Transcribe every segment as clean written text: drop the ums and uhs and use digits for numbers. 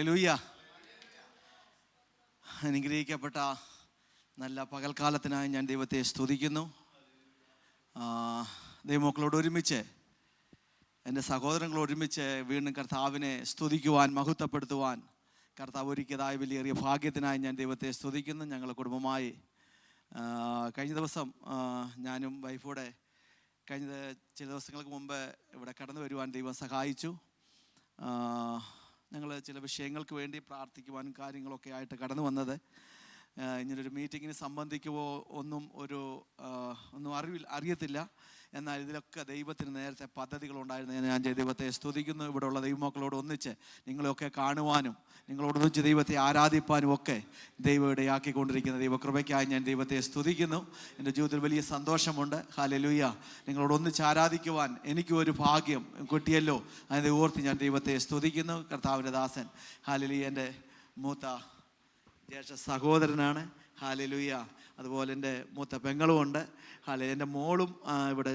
Hallelujah. അനുഗ്രഹിക്കപ്പെട്ട നല്ല പകൽക്കാലത്തിനായി ഞാൻ ദൈവത്തെ സ്തുതിക്കുന്നു. ദൈവമക്കളോട് ഒരുമിച്ച്, എൻ്റെ സഹോദരങ്ങളോട് ഒരുമിച്ച് വീണ്ടും കർത്താവിനെ സ്തുതിക്കുവാൻ, മഹത്വപ്പെടുത്തുവാൻ കർത്താവ് ഒരുക്കിയതായ വലിയേറിയ ഭാഗ്യത്തിനായി ഞാൻ ദൈവത്തെ സ്തുതിക്കുന്നു. ഞങ്ങൾ കുടുംബമായി കഴിഞ്ഞ ദിവസം ഞാനും വൈഫൂടെ കഴിഞ്ഞ ചില ദിവസങ്ങൾക്ക് മുമ്പ് ഇവിടെ കടന്നു വരുവാൻ ദൈവം സഹായിച്ചു. ഞങ്ങൾ ചില വിഷയങ്ങൾക്ക് വേണ്ടി പ്രാർത്ഥിക്കുവാനും കാര്യങ്ങളൊക്കെ ആയിട്ട് കടന്നു വന്നത്. ഇങ്ങനൊരു മീറ്റിങ്ങിന് സംബന്ധിക്കുമോ ഒന്നും അറിയത്തില്ല. എന്നാൽ ഇതിലൊക്കെ ദൈവത്തിന് നേരത്തെ പദ്ധതികളുണ്ടായിരുന്നു. ഞാൻ ദൈവത്തെ സ്തുതിക്കുന്നു. ഇവിടെയുള്ള ദൈവമക്കളോട് ഒന്നിച്ച് നിങ്ങളെയൊക്കെ കാണുവാനും നിങ്ങളോടൊന്നിച്ച് ദൈവത്തെ ആരാധിപ്പാനും ഒക്കെ ദൈവം ഇടയാക്കിക്കൊണ്ടിരിക്കുന്ന ദൈവകൃപയ്ക്കായി ഞാൻ ദൈവത്തെ സ്തുതിക്കുന്നു. എൻ്റെ ജീവിതത്തിൽ വലിയ സന്തോഷമുണ്ട്. ഹല്ലേലൂയ. നിങ്ങളോടൊന്നിച്ച് ആരാധിക്കുവാൻ എനിക്കും ഒരു ഭാഗ്യം കിട്ടിയല്ലോ. അതിനെ ഓർത്ത് ഞാൻ ദൈവത്തെ സ്തുതിക്കുന്നു. കർത്താവിൻ്റെ ദാസൻ ഹല്ലേലൂയ എൻ്റെ മൂത്ത ജ്യേഷ്ഠ സഹോദരനാണ്. ഹല്ലേലൂയ. അതുപോലെ എൻ്റെ മൂത്ത പെങ്ങളുമുണ്ട്. എൻ്റെ മോളും ഇവിടെ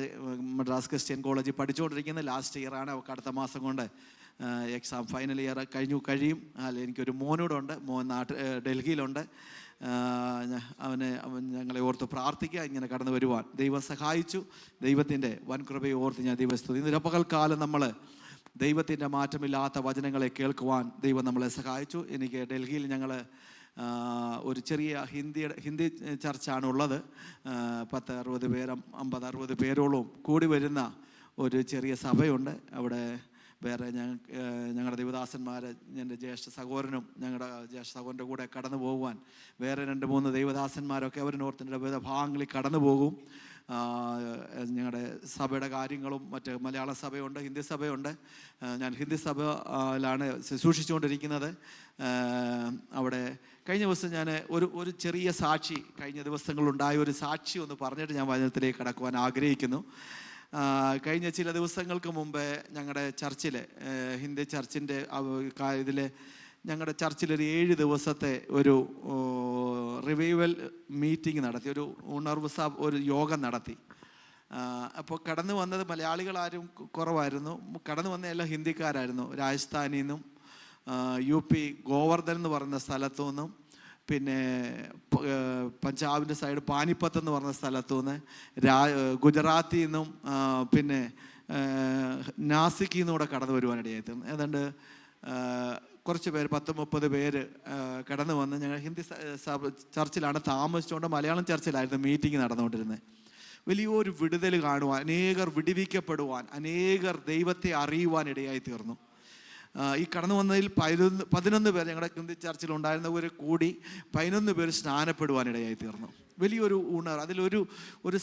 മദ്രാസ് ക്രിസ്ത്യൻ കോളേജിൽ പഠിച്ചുകൊണ്ടിരിക്കുന്നത്. ലാസ്റ്റ് ഇയറാണ്. അവൾക്ക് അടുത്ത മാസം കൊണ്ട് എക്സാം ഫൈനൽ ഇയർ കഴിയും. എനിക്കൊരു മോനോടുണ്ട്. മോൻ ഡൽഹിയിലുണ്ട്. അവൻ ഞങ്ങളെ ഓർത്ത് പ്രാർത്ഥിക്കുക. ഇങ്ങനെ കടന്നു വരുവാൻ ദൈവം സഹായിച്ചു. ദൈവത്തിൻ്റെ വൻ കൃപയെ ഓർത്ത് ഞാൻ ദൈവസ്തുതി. നിരപകൽക്കാലം നമ്മൾ ദൈവത്തിൻ്റെ മാറ്റമില്ലാത്ത വചനങ്ങളെ കേൾക്കുവാൻ ദൈവം നമ്മളെ സഹായിച്ചു. എനിക്ക് ഡൽഹിയിൽ ഞങ്ങൾ ഒരു ചെറിയ ഹിന്ദി ചർച്ചാണ് ഉള്ളത്. 50-60 പേരോളം കൂടി വരുന്ന ഒരു ചെറിയ സഭയുണ്ട്. അവിടെ വേറെ ഞങ്ങളുടെ ദൈവദാസന്മാർ, എൻ്റെ ജ്യേഷ്ഠ സഹോദരനും ഞങ്ങളുടെ ജ്യേഷ്ഠ സഹോദരൻ്റെ കൂടെ കടന്നു പോകുവാൻ വേറെ 2-3 ദൈവദാസന്മാരൊക്കെ അവർ നോർത്തിൻ്റെ വിവിധ ഭാഗങ്ങളിൽ കടന്നു പോകും. ഞങ്ങളുടെ സഭയുടെ കാര്യങ്ങളും മറ്റ് മലയാള സഭയുണ്ട്, ഹിന്ദി സഭയുണ്ട്. ഞാൻ ഹിന്ദി സഭയിലാണ് ശുശ്രൂഷിച്ചുകൊണ്ടിരിക്കുന്നത്. അവിടെ കഴിഞ്ഞ ദിവസം ഞാൻ ഒരു ചെറിയ സാക്ഷി, കഴിഞ്ഞ ദിവസങ്ങളുണ്ടായ ഒരു സാക്ഷി ഒന്ന് പറഞ്ഞിട്ട് ഞാൻ വചനത്തിലേക്ക് കടക്കുവാൻ ആഗ്രഹിക്കുന്നു. കഴിഞ്ഞ ചില ദിവസങ്ങൾക്ക് മുമ്പ് ഞങ്ങളുടെ ചർച്ചിൽ, ഹിന്ദി ചർച്ചിൻ്റെ ഇതിൽ ഞങ്ങളുടെ ചർച്ചിലൊരു 7 ദിവസത്തെ ഒരു റിവൈവൽ മീറ്റിംഗ് നടത്തി, ഒരു ഉണർവ് ഒരു യോഗം നടത്തി. അപ്പോൾ കടന്നു വന്നത് മലയാളികളാരും കുറവായിരുന്നു. കടന്നു വന്ന എല്ലാം ഹിന്ദിക്കാരായിരുന്നു. രാജസ്ഥാനിൽ നിന്നും UP ഗോവർദ്ധൻ എന്ന് പറയുന്ന സ്ഥലത്തു നിന്നും, പിന്നെ പഞ്ചാബിൻ്റെ സൈഡ് പാനിപ്പത്ത് എന്ന് പറഞ്ഞ സ്ഥലത്തു നിന്ന്, ഗുജറാത്തിൽ നിന്നും, പിന്നെ നാസിക്കിൽ നിന്നും കൂടെ കടന്നു വരുവാനിടയായി. ഏതാണ്ട് കുറച്ച് പേര്, 10-30 പേര് കടന്നു വന്ന് ഞങ്ങൾ ഹിന്ദി ചർച്ചിലാണ് താമസിച്ചുകൊണ്ട് മലയാളം ചർച്ചിലായിരുന്നു മീറ്റിംഗ് നടന്നുകൊണ്ടിരുന്നത്. വലിയൊരു വിടുതൽ കാണുവാൻ, അനേകർ വിടുവിക്കപ്പെടുവാൻ, അനേകർ ദൈവത്തെ അറിയുവാൻ ഇടയായി തീർന്നു. ഈ കടന്നു വന്നതിൽ 11 പേർ, ഞങ്ങളുടെ ഹിന്ദി ചർച്ചിലുണ്ടായിരുന്നവർ കൂടി 11 പേർ സ്നാനപ്പെടുവാനിടയായി തീർന്നു. വലിയൊരു അതിലൊരു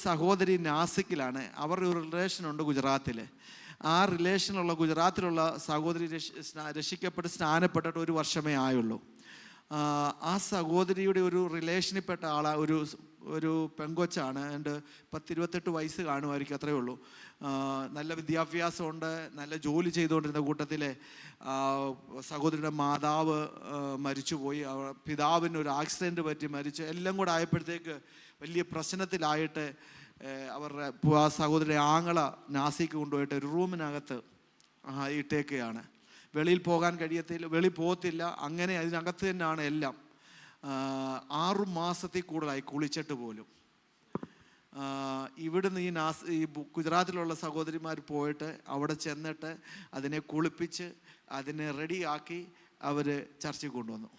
സഹോദരി നാസിക്കിലാണ്. അവരുടെ ഒരു റിലേഷനുണ്ട് ഗുജറാത്തിൽ. ആ റിലേഷനുള്ള ഗുജറാത്തിലുള്ള സഹോദരി രക്ഷിക്കപ്പെട്ട് സ്നാനപ്പെട്ടിട്ട് 1 വർഷമേ ആയുള്ളൂ. ആ സഹോദരിയുടെ ഒരു റിലേഷനിൽപ്പെട്ട ഒരു പെങ്കൊച്ചാണ്. എൻ്റെ 10-28 വയസ്സ് കാണുമായിരിക്കും, അത്രയേ ഉള്ളൂ. നല്ല വിദ്യാഭ്യാസമുണ്ട്, നല്ല ജോലി ചെയ്തുകൊണ്ടിരുന്ന കൂട്ടത്തിലെ സഹോദരിയുടെ മാതാവ് മരിച്ചുപോയി. പിതാവിന് ഒരു ആക്സിഡൻറ്റ് പറ്റി മരിച്ചു. എല്ലാം കൂടെ ആയപ്പോഴത്തേക്ക് വലിയ പ്രശ്നത്തിലായിട്ട് അവരുടെ ആ സഹോദരിയുടെ ആങ്ങള നാസിക്ക് കൊണ്ടുപോയിട്ട് ഒരു റൂമിനകത്ത് ഇട്ടേക്കുകയാണ്. വെളിയിൽ പോകാൻ കഴിയത്തില്ല, വെളിയിൽ പോകത്തില്ല. അങ്ങനെ അതിനകത്ത് തന്നെയാണ് എല്ലാം. 6 മാസത്തിൽ കൂടുതലായി കുളിച്ചിട്ട് പോലും. ഇവിടുന്ന് ഈ ഗുജറാത്തിലുള്ള സഹോദരിമാർ പോയിട്ട് അവിടെ ചെന്നിട്ട് അതിനെ കുളിപ്പിച്ച് അതിനെ റെഡിയാക്കി അവർ ചർച്ചയിൽ കൊണ്ടുവന്നു.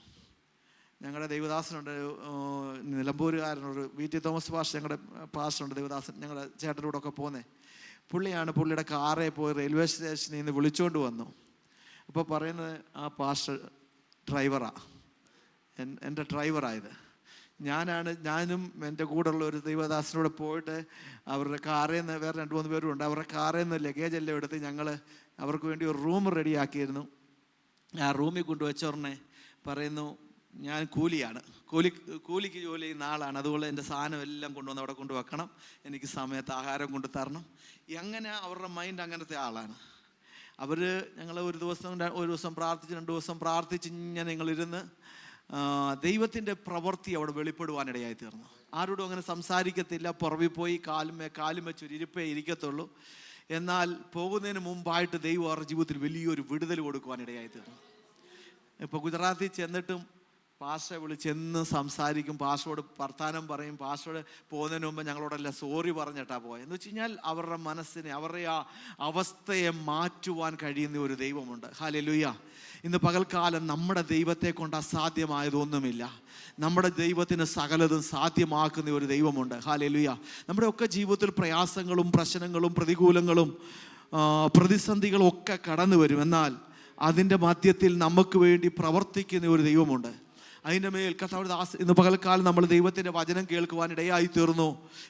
ഞങ്ങളുടെ ദൈവദാസനുണ്ട്, നിലമ്പൂരുകാരനൊരു VT തോമസ് പാസ്റ്റർ, ഞങ്ങളുടെ പാസ്റ്ററുണ്ട് ദൈവദാസൻ, ഞങ്ങളുടെ ചേട്ടൻ്റെ കൂടെ ഒക്കെ പോകുന്നത്. പുള്ളിയുടെ കാറേ പോയി റെയിൽവേ സ്റ്റേഷനിൽ നിന്ന് വിളിച്ചുകൊണ്ട് വന്നു. അപ്പോൾ പറയുന്നത്, ആ പാസ്റ്റർ ഡ്രൈവറാണ്, എൻ്റെ ഡ്രൈവറായത് ഞാനും എൻ്റെ കൂടെയുള്ള ഒരു ദൈവദാസനോട് പോയിട്ട് അവരുടെ കാറിൽ നിന്ന്, വേറെ 2-3 പേരും ഉണ്ട്, അവരുടെ കാറിൽ നിന്ന് ലഗേജ് എല്ലാം എടുത്ത് ഞങ്ങൾ അവർക്ക് വേണ്ടി ഒരു റൂം റെഡിയാക്കിയിരുന്നു. ആ റൂമിൽ കൊണ്ടുവച്ചോർണെ പറയുന്നു, ഞാൻ കൂലിയാണ്, കൂലിക്ക് ജോലി ചെയ്യുന്ന ആളാണ്, അതുകൊണ്ട് എൻ്റെ സാധനം എല്ലാം കൊണ്ടുവന്ന് അവിടെ കൊണ്ടുവെക്കണം, എനിക്ക് സമയത്ത് ആഹാരം കൊണ്ടു തരണം. അങ്ങനെ അവരുടെ മൈൻഡ് അങ്ങനത്തെ ആളാണ്. ഞങ്ങൾ ഒരു ദിവസം പ്രാർത്ഥിച്ച് 2 ദിവസം പ്രാർത്ഥിച്ച് ഇങ്ങനെ ഞങ്ങളിരുന്ന് ദൈവത്തിൻ്റെ പ്രവൃത്തി അവിടെ വെളിപ്പെടുവാനിടയായി തീർന്നു. ആരോടും അങ്ങനെ സംസാരിക്കത്തില്ല, പുറവിൽ പോയി കാലും വെച്ചൊരു ഇരിപ്പേ ഇരിക്കത്തുള്ളൂ. എന്നാൽ പോകുന്നതിന് മുമ്പായിട്ട് ദൈവം അവരുടെ ജീവിതത്തിൽ വലിയൊരു വിടുതൽ കൊടുക്കുവാനിടയായി തീർന്നു. ഇപ്പോൾ ഗുജറാത്തിൽ ചെന്നിട്ടും പാസ്റ്ററെ വിളിച്ചെന്ന് സംസാരിക്കും, പാസ്റ്ററോട് വർത്താനം പറയും. പാസ്റ്ററോട് പോകുന്നതിന് മുമ്പ് ഞങ്ങളോടെല്ലാം സോറി പറഞ്ഞിട്ടാണ് പോയത്. എന്ന് വെച്ച് കഴിഞ്ഞാൽ അവരുടെ മനസ്സിനെ, അവരുടെ ആ അവസ്ഥയെ മാറ്റുവാൻ കഴിയുന്ന ഒരു ദൈവമുണ്ട്. ഹല്ലേലൂയ. ഇന്ന് പകൽക്കാലം നമ്മുടെ ദൈവത്തെ കൊണ്ട് അസാധ്യമായതൊന്നുമില്ല. നമ്മുടെ ദൈവത്തിന് സകലതും സാധ്യമാക്കുന്ന ഒരു ദൈവമുണ്ട്. ഹല്ലേലൂയ. നമ്മുടെ ഒക്കെ ജീവിതത്തിൽ പ്രയാസങ്ങളും പ്രശ്നങ്ങളും പ്രതികൂലങ്ങളും പ്രതിസന്ധികളും ഒക്കെ കടന്നു വരും. എന്നാൽ അതിൻ്റെ മധ്യത്തിൽ നമുക്ക് വേണ്ടി പ്രവർത്തിക്കുന്ന ഒരു ദൈവമുണ്ട്. അതിൻ്റെ മേൽ കർത്താവ് ഇന്ന് പകൽക്കാലം നമ്മൾ ദൈവത്തിൻ്റെ വചനം കേൾക്കുവാൻ ഇടയായി തീർന്നു.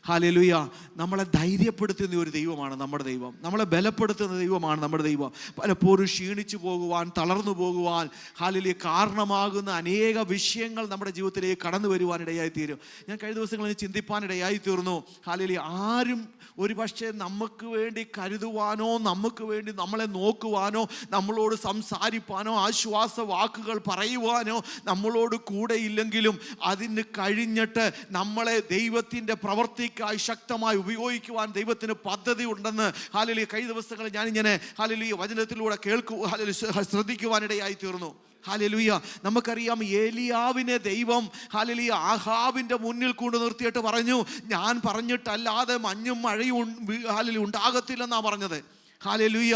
ഹല്ലേലൂയ. നമ്മളെ ധൈര്യപ്പെടുത്തുന്ന ഒരു ദൈവമാണ് നമ്മുടെ ദൈവം. നമ്മളെ ബലപ്പെടുത്തുന്ന ദൈവമാണ് നമ്മുടെ ദൈവം. പലപ്പോഴും ക്ഷീണിച്ചു പോകുവാൻ, തളർന്നു പോകുവാൻ ഹല്ലേലൂയ കാരണമാകുന്ന അനേക വിഷയങ്ങൾ നമ്മുടെ ജീവിതത്തിലേക്ക് കടന്നു വരുവാൻ ഇടയായി തീരും. ഞാൻ കഴിഞ്ഞ ദിവസങ്ങളിൽ ചിന്തിപ്പാൻ ഇടയായി തീർന്നു. ഹല്ലേലൂയ. ആരും ഒരു പക്ഷേ നമുക്ക് വേണ്ടി കരുതുവാനോ, നമുക്ക് വേണ്ടി നമ്മളെ നോക്കുവാനോ, നമ്മളോട് സംസാരിപ്പാനോ, ആശ്വാസ വാക്കുകൾ പറയുവാനോ നമ്മളോട് കൂടെ ഇല്ലെങ്കിലും അതിന് കഴിഞ്ഞിട്ട് നമ്മളെ ദൈവത്തിൻ്റെ പ്രവൃത്തിക്കായി ശക്തമായി ഉപയോഗിക്കുവാൻ ദൈവത്തിന് പദ്ധതി ഉണ്ടെന്ന് ഹല്ലേലൂയ കഴിഞ്ഞ ദിവസങ്ങളിൽ ഞാനിങ്ങനെ ഹല്ലേലൂയ വചനത്തിലൂടെ ശ്രദ്ധിക്കുവാനിടയായി തീർന്നു. ഹല്ലേലൂയ. നമുക്കറിയാം ഏലിയാവിനെ ദൈവം ഹല്ലേലൂയ ആഹാബിൻ്റെ മുന്നിൽ കൊണ്ട് നിർത്തിയിട്ട് പറഞ്ഞു, ഞാൻ പറഞ്ഞിട്ടല്ലാതെ മഞ്ഞും മഴയും ഹല്ലേലൂയ ഉണ്ടാകത്തില്ലെന്നാണ് പറഞ്ഞത്. ഹല്ലേലൂയ.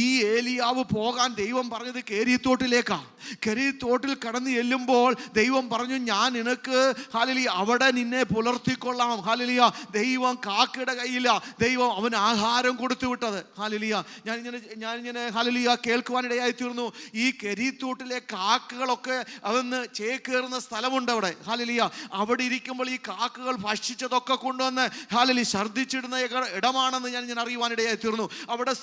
ഈ ഏലിയാവ് പോകാൻ ദൈവം പറഞ്ഞത് കെരീത്തോട്ടിലേക്കാണ്. കെരീത്തോട്ടിൽ കടന്നു ചെല്ലുമ്പോൾ ദൈവം പറഞ്ഞു, ഞാൻ നിനക്ക് ഹല്ലേലൂയ അവിടെ നിന്നെ പുലർത്തിക്കൊള്ളാം. ഹല്ലേലൂയ. ദൈവം കാക്കയുടെ കയ്യില്ല, ദൈവം അവന് ആഹാരം കൊടുത്തു വിട്ടത്. ഹല്ലേലൂയ. ഞാനിങ്ങനെ ഹല്ലേലൂയ കേൾക്കുവാനിടയായി തീർന്നു. ഈ കെരീത്തോട്ടിലെ കാക്കകളൊക്കെ അവന്ന് ചേക്കേറുന്ന സ്ഥലമുണ്ട് അവിടെ. ഹല്ലേലൂയ. അവിടെ ഇരിക്കുമ്പോൾ ഈ കാക്കകൾ ഭക്ഷിച്ചതൊക്കെ കൊണ്ടുവന്ന് ഹല്ലേലൂയ ഛർദ്ദിച്ചിടുന്ന ഇടമാണെന്ന് ഞാൻ അറിയുവാനിടയായി തീർന്നു. അവിടെ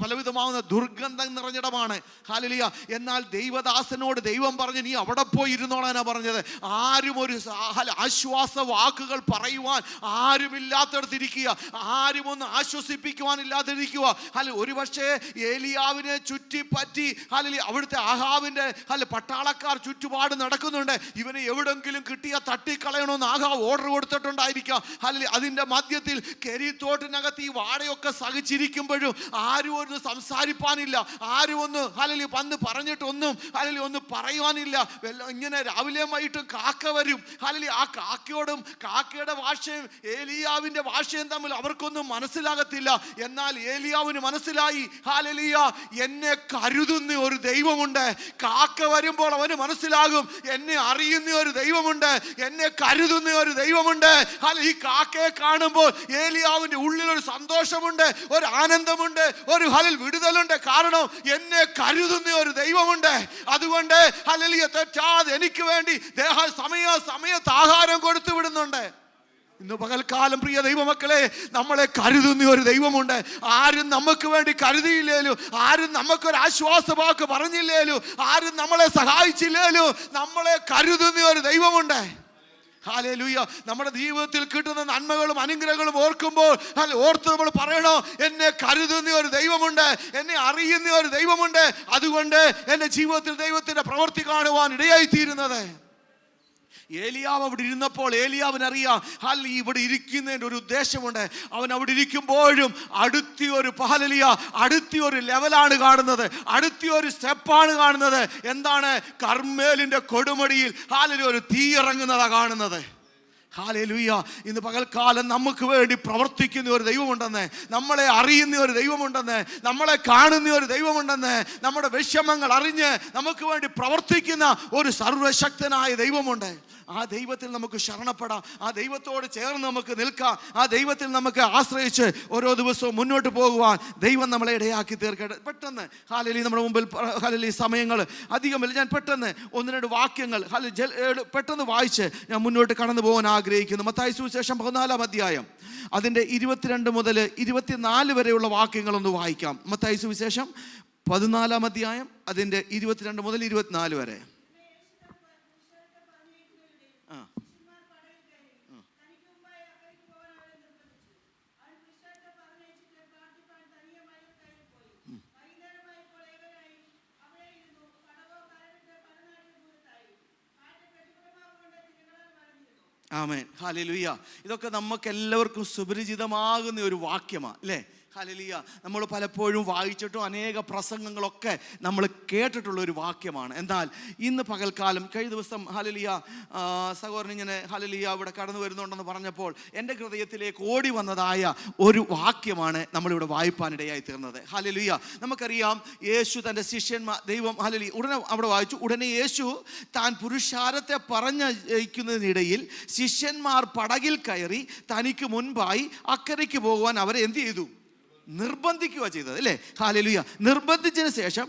പലവിധമാവുന്ന ദുർഗന്ധം നിറഞ്ഞിടമാണ്. ഹല്ലേലൂയ. എന്നാൽ ദൈവദാസനോട് ദൈവം പറഞ്ഞു, നീ അവിടെ പോയി ഇരുന്നോളാനാ പറഞ്ഞത്. ആരും ഒരു ആശ്വാസ വാക്കുകൾ പറയുവാൻ ആരുമില്ലാത്തടത്തിരിക്കുക, ആരും ഒന്ന് ആശ്വസിപ്പിക്കുവാനില്ലാതിരിക്കുക. അല്ല, ഒരു പക്ഷേ ഏലിയാവിനെ ചുറ്റിപ്പറ്റി ഹല്ലേലൂയ അവിടുത്തെ ആഹാബിന്റെ പട്ടാളക്കാർ ചുറ്റുപാട് നടക്കുന്നുണ്ട്. ഇവനെ എവിടെങ്കിലും കിട്ടിയ തട്ടിക്കളയണമെന്ന് ആഹാബ് ഓർഡർ കൊടുത്തിട്ടുണ്ടായിരിക്കാം. ഹല്ലേലൂയ. അതിന്റെ മധ്യത്തിൽ കെരീത്തോട്ടിനകത്ത് ഈ വാടയൊക്കെ സഹിച്ചിരിക്കുമ്പോഴും ആരും ഒന്ന് സംസാരിപ്പാനില്ല, ആരും ഒന്ന് ഹല്ലേലൂയ വന്ന് പറഞ്ഞിട്ടൊന്നും ഹല്ലേലൂയ ഒന്നും പറയുവാനില്ല. ഇങ്ങനെ രാവിലെ വൈകിട്ടും കാക്ക വരും. ഹല്ലേലൂയ. ആ കാക്കയോടും കാക്കയുടെ ഭാഷയും ഏലിയാവിന്റെ ഭാഷയും തമ്മിൽ അവർക്കൊന്നും മനസ്സിലാകത്തില്ല. എന്നാൽ ഏലിയാവിന് മനസ്സിലായി, ഹല്ലേലൂയ എന്നെ കരുതുന്ന ഒരു ദൈവമുണ്ട്. കാക്ക വരുമ്പോൾ അവന് മനസ്സിലാകും, എന്നെ അറിയുന്ന ഒരു ദൈവമുണ്ട്, എന്നെ കരുതുന്ന ഒരു ദൈവമുണ്ട്. ഈ കാക്കയെ കാണുമ്പോൾ ഏലിയാവിന്റെ ഉള്ളിലൊരു സന്തോഷമുണ്ട്, ഒരു ആനന്ദമുണ്ട്, ഒരു വിടുതലുണ്ട്. കാരണം എന്നെ കരുതുന്ന ഒരു ദൈവമുണ്ട്. അതുകൊണ്ട് ഹല്ലേലൂയ തെറ്റാതെ എനിക്ക് വേണ്ടി സമയത്ത് ആഹാരം കൊടുത്തു വിടുന്നുണ്ട്. ഇന്ന് പകൽക്കാലം പ്രിയ ദൈവമക്കളെ, നമ്മളെ കരുതുന്ന ഒരു ദൈവമുണ്ട്. ആരും നമുക്ക് വേണ്ടി കരുതിയില്ലേലും, ആരും നമുക്കൊരു ആശ്വാസവാക്ക് പറഞ്ഞില്ലേലും, ആരും നമ്മളെ സഹായിച്ചില്ലേലും നമ്മളെ കരുതുന്ന ഒരു ദൈവമുണ്ട്. ഹല്ലേലൂയ. നമ്മുടെ ജീവിതത്തിൽ കിട്ടുന്ന നന്മകളും അനുഗ്രഹങ്ങളും ഓർക്കുമ്പോൾ ഓർത്ത് നമ്മൾ പറയണോ, എന്നെ കരുതുന്ന ഒരു ദൈവമുണ്ട്, എന്നെ അറിയുന്ന ഒരു ദൈവമുണ്ട്. അതുകൊണ്ട് എൻ്റെ ജീവിതത്തിൽ ദൈവത്തിൻ്റെ പ്രവൃത്തി കാണുവാൻ ഇടയായി തീരുന്നത്. ഏലിയാവ് അവിടെ ഇരുന്നപ്പോൾ ഏലിയാവിനറിയാം ഇവിടെ ഇരിക്കുന്നതിൻ്റെ ഒരു ഉദ്ദേശമുണ്ട്. അവൻ അവിടെ ഇരിക്കുമ്പോഴും അടുത്തൊരു ലെവലാണ് കാണുന്നത്, അടുത്തൊരു സ്റ്റെപ്പാണ് കാണുന്നത്. എന്താണ്? കർമ്മേലിൻ്റെ കൊടുമുടിയിൽ ഒരു തീ ഇറങ്ങുന്നതാണ് കാണുന്നത്. ഹല്ലേലൂയ. ഇന്ന് പകൽക്കാലം നമുക്ക് വേണ്ടി പ്രവർത്തിക്കുന്ന ഒരു ദൈവമുണ്ടെന്ന്, നമ്മളെ അറിയുന്ന ഒരു ദൈവമുണ്ടെന്ന്, നമ്മളെ കാണുന്ന ഒരു ദൈവമുണ്ടെന്ന്, നമ്മുടെ വിഷമങ്ങൾ അറിഞ്ഞ് നമുക്ക് വേണ്ടി പ്രവർത്തിക്കുന്ന ഒരു സർവശക്തനായ ദൈവമുണ്ട്. ആ ദൈവത്തിൽ നമുക്ക് ശരണപ്പെടാം, ആ ദൈവത്തോട് ചേർന്ന് നമുക്ക് നിൽക്കാം, ആ ദൈവത്തിൽ നമുക്ക് ആശ്രയിച്ച് ഓരോ ദിവസവും മുന്നോട്ട് പോകുവാൻ ദൈവം നമ്മളെ ഇടയാക്കി തീർക്കട്ടെ. പെട്ടെന്ന് ഹല്ലേലൂയ നമ്മുടെ മുമ്പിൽ ഹല്ലേലൂയ സമയങ്ങൾ അധികമില്ല. ഞാൻ പെട്ടെന്ന് ഒന്ന് രണ്ട് വാക്യങ്ങൾ പെട്ടെന്ന് വായിച്ച് ഞാൻ മുന്നോട്ട് കടന്നു പോകാൻ ആഗ്രഹിക്കുന്നു. മത്തായി സുവിശേഷം 14-ാം അധ്യായം അതിൻ്റെ 22 മുതൽ 24 വരെയുള്ള വാക്യങ്ങളൊന്ന് വായിക്കാം. മത്തായി സുവിശേഷം 14-ാം അധ്യായം അതിൻ്റെ 22 മുതൽ 24 വരെ. ആമേൻ. ഹല്ലേലൂയ. ഇതൊക്കെ നമുക്ക് എല്ലാവർക്കും സുപരിചിതമാകുന്ന ഒരു വാക്യമാണ് അല്ലേ? ഹല്ലേലൂയ. നമ്മൾ പലപ്പോഴും വായിച്ചിട്ടും അനേക പ്രസംഗങ്ങളൊക്കെ നമ്മൾ കേട്ടിട്ടുള്ള ഒരു വാക്യമാണ്. എന്നാൽ ഇന്ന് പകൽക്കാലം കഴിഞ്ഞ ദിവസം ഹല്ലേലൂയ സഹോദരൻ ഇങ്ങനെ ഹല്ലേലൂയ ഇവിടെ കടന്നു വരുന്നുണ്ടെന്ന് പറഞ്ഞപ്പോൾ എൻ്റെ ഹൃദയത്തിലേക്ക് ഓടി വന്നതായ ഒരു വാക്യമാണ് നമ്മളിവിടെ വായിപ്പാനിടയായി തീർന്നത്. ഹല്ലേലൂയ. നമുക്കറിയാം യേശു തൻ്റെ ശിഷ്യന്മാർ ദൈവം ഹല്ലേലൂയ ഉടനെ അവിടെ വായിച്ചു. ഉടനെ യേശു താൻ പുരുഷാരത്തെ പറഞ്ഞയക്കുന്നതിനിടയിൽ ശിഷ്യന്മാർ പടകിൽ കയറി തനിക്ക് മുൻപായി അക്കരയ്ക്ക് പോകുവാൻ അവരെ എന്ത് ചെയ്തു? നിർബന്ധിക്കുക ചെയ്തത് അല്ലേ? ഹല്ലേലൂയ. നിർബന്ധിച്ചതിന് ശേഷം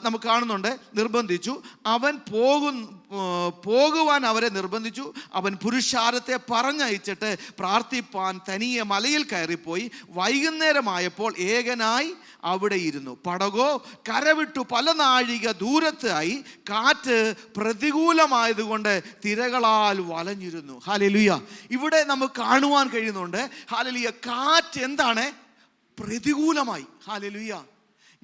നമുക്ക് കാണുന്നുണ്ട്, നിർബന്ധിച്ചു. അവൻ പോകുവാൻ അവരെ നിർബന്ധിച്ചു. അവൻ പുരുഷാരത്തെ പറഞ്ഞയച്ചിട്ട് പ്രാർത്ഥിപ്പാൻ തനിയെ മലയിൽ കയറിപ്പോയി. വൈകുന്നേരമായപ്പോൾ ഏകനായി അവിടെ ഇരുന്നു. പടകോ കരവിട്ടു പല നാഴിക ദൂരത്തായി. കാറ്റ് പ്രതികൂലമായതുകൊണ്ട് തിരകളാൽ വലഞ്ഞിരുന്നു. ഹല്ലേലൂയ. ഇവിടെ നമുക്ക് കാണുവാൻ കഴിയുന്നുണ്ട്. ഹല്ലേലൂയ. കാറ്റ് എന്താണ്? പ്രതികൂലമായി. ഹല്ലേലൂയ.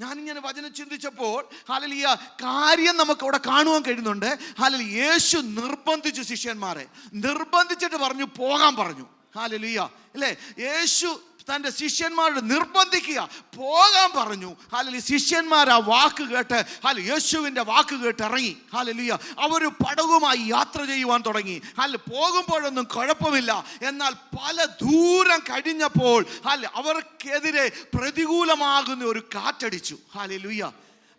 ഞാനിങ്ങനെ വചനം ചിന്തിച്ചപ്പോൾ ഹല്ലേലൂയ കാര്യം നമുക്ക് അവിടെ കാണുവാൻ കഴിയുന്നുണ്ട്. ഹല്ലേലൂയ. യേശു നിർബന്ധിച്ചു, ശിഷ്യന്മാരെ നിർബന്ധിച്ചിട്ട് പറഞ്ഞു, പോകാൻ പറഞ്ഞു. ഹല്ലേലൂയ അല്ലേ? യേശു തൻ്റെ ശിഷ്യന്മാരോട് നിർബന്ധിക്കുക, പോകാൻ പറഞ്ഞു. ഹല്ലേലൂയ. ശിഷ്യന്മാർ ആ വാക്ക് കേട്ട് യേശുവിൻ്റെ വാക്ക് കേട്ട് ഇറങ്ങി. ഹല്ലേലൂയ. അവർ പടകുമായി യാത്ര ചെയ്യുവാൻ തുടങ്ങി. പോകുമ്പോഴൊന്നും കുഴപ്പമില്ല. എന്നാൽ പല ദൂരം കഴിഞ്ഞപ്പോൾ അവർക്കെതിരെ പ്രതികൂലമാകുന്ന ഒരു കാറ്റടിച്ചു. ഹല്ലേലൂയ.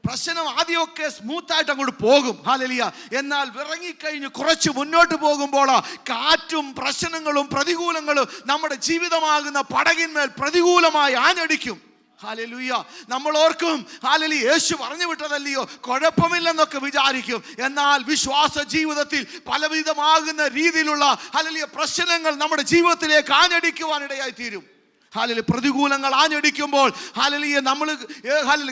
പ്രശ്നം ആദ്യമൊക്കെ സ്മൂത്തായിട്ട് അങ്ങോട്ട് പോകും. ഹല്ലേലൂയ. എന്നാൽ ഇറങ്ങിക്കഴിഞ്ഞ് കുറച്ച് മുന്നോട്ട് പോകുമ്പോൾ കാറ്റും പ്രശ്നങ്ങളും പ്രതികൂലങ്ങളും നമ്മുടെ ജീവിതമാകുന്ന പടകിന്മേൽ പ്രതികൂലമായി ആഞ്ഞടിക്കും. ഹല്ലേലൂയ. നമ്മൾ ഓർക്കും ഹല്ലേലൂയ യേശു പറഞ്ഞു വിട്ടതല്ലയോ, കുഴപ്പമില്ലെന്നൊക്കെ വിചാരിക്കും. എന്നാൽ വിശ്വാസ ജീവിതത്തിൽ പലവിധമാകുന്ന രീതിയിലുള്ള ഹല്ലേലൂയ പ്രശ്നങ്ങൾ നമ്മുടെ ജീവിതത്തിലേക്ക് ആഞ്ഞടിക്കുവാനിടയായി തീരും. ഹല്ലേലൂയ. പ്രതികൂലങ്ങൾ ആഞ്ഞടിക്കുമ്പോൾ ഹല്ലേലൂയ നമ്മൾ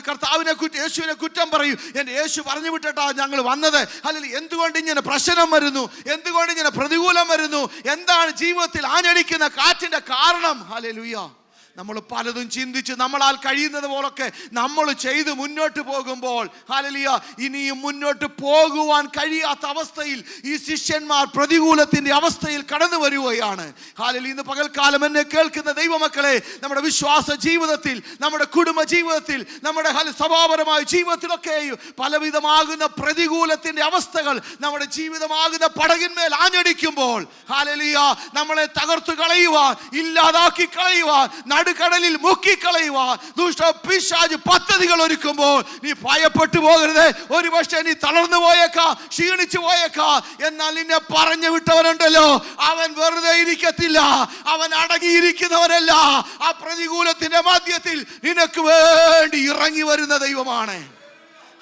കർത്താവിനെ യേശുവിനെ കുറ്റം പറയും. എൻ്റെ യേശു പറഞ്ഞു വിട്ടിട്ടാ ഞങ്ങൾ വന്നത്. ഹല്ലേലൂയ. എന്തുകൊണ്ട് ഇങ്ങനെ പ്രശ്നം വരുന്നു? എന്തുകൊണ്ട് ഇങ്ങനെ പ്രതികൂലം വരുന്നു? എന്താണ് ജീവിതത്തിൽ ആഞ്ഞടിക്കുന്ന കാറ്റിൻ്റെ കാരണം? ഹല്ലേലൂയ. നമ്മൾ പലതും ചിന്തിച്ച് നമ്മളാൽ കഴിയുന്നത് പോലൊക്കെ നമ്മൾ ചെയ്ത് മുന്നോട്ട് പോകുമ്പോൾ ഹല്ലേലൂയ ഇനിയും മുന്നോട്ട് പോകുവാൻ കഴിയാത്ത അവസ്ഥയിൽ ഈ ശിഷ്യന്മാർ പ്രതികൂലത്തിൻ്റെ അവസ്ഥയിൽ കടന്നു വരികയാണ്. ഹല്ലേലൂയ. ഇന്ന് പകൽക്കാലം എന്നെ കേൾക്കുന്ന ദൈവമക്കളെ, നമ്മുടെ വിശ്വാസ ജീവിതത്തിൽ, നമ്മുടെ കുടുംബ ജീവിതത്തിൽ, നമ്മുടെ സ്വഭാവപരമായ ജീവിതത്തിലൊക്കെയും പലവിധമാകുന്ന പ്രതികൂലത്തിൻ്റെ അവസ്ഥകൾ നമ്മുടെ ജീവിതമാകുന്ന പടകിന്മേൽ ആഞ്ഞടിക്കുമ്പോൾ ഹല്ലേലൂയ നമ്മളെ തകർത്തു കളയുവാൻ, ഇല്ലാതാക്കി കളയുവാൻ, കടലിൽ മുക്കിക്കളയുവാൻ ദുഷ്ട പിശാച് പദ്ധതികൾ ഒരുക്കുമ്പോൾ നീ ഭയപ്പെട്ടു പോകരുത്. ഒരു പക്ഷേ നീ തളർന്നു പോയേക്കാ, ക്ഷീണിച്ചു പോയേക്കാ. എന്നാൽ നിന്നെ പറഞ്ഞു വിട്ടവനുണ്ടല്ലോ, അവൻ വെറുതെ ഇരിക്കത്തില്ല. അവൻ അടങ്ങിയിരിക്കുന്നവനല്ല. ആ പ്രതികൂലത്തിന്റെ മധ്യത്തിൽ നിനക്ക് വേണ്ടി ഇറങ്ങി വരുന്ന ദൈവമാണ്.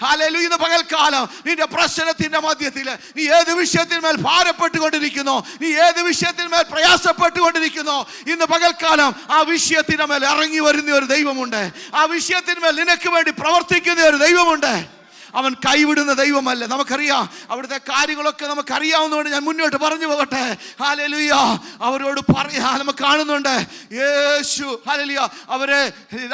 ഹല്ലേലൂയ. ഇന്ന് പകൽക്കാലം നിന്റെ പ്രശ്നത്തിന്റെ മധ്യത്തിൽ നീ ഏത് വിഷയത്തിന്മേൽ ഭാരപ്പെട്ടുകൊണ്ടിരിക്കുന്നോ, നീ ഏത് വിഷയത്തിന്മേൽ പ്രയാസപ്പെട്ടുകൊണ്ടിരിക്കുന്നോ, ഇന്ന് പകൽക്കാലം ആ വിഷയത്തിന്റെ മേൽ ഇറങ്ങി വരുന്ന ഒരു ദൈവമുണ്ട്. ആ വിഷയത്തിന്മേൽ നിനക്ക് വേണ്ടി പ്രവർത്തിക്കുന്ന ഒരു ദൈവമുണ്ട്. അവൻ കൈവിടുന്ന ദൈവമല്ല. നമുക്കറിയാം അവിടുത്തെ കാര്യങ്ങളൊക്കെ നമുക്കറിയാവുന്നതുകൊണ്ട് ഞാൻ മുന്നോട്ട് പറഞ്ഞു പോകട്ടെ. ഹല്ലേലൂയ. അവരോട് നമുക്ക് കാണുന്നുണ്ട് യേശു ഹല്ലേലൂയ അവരെ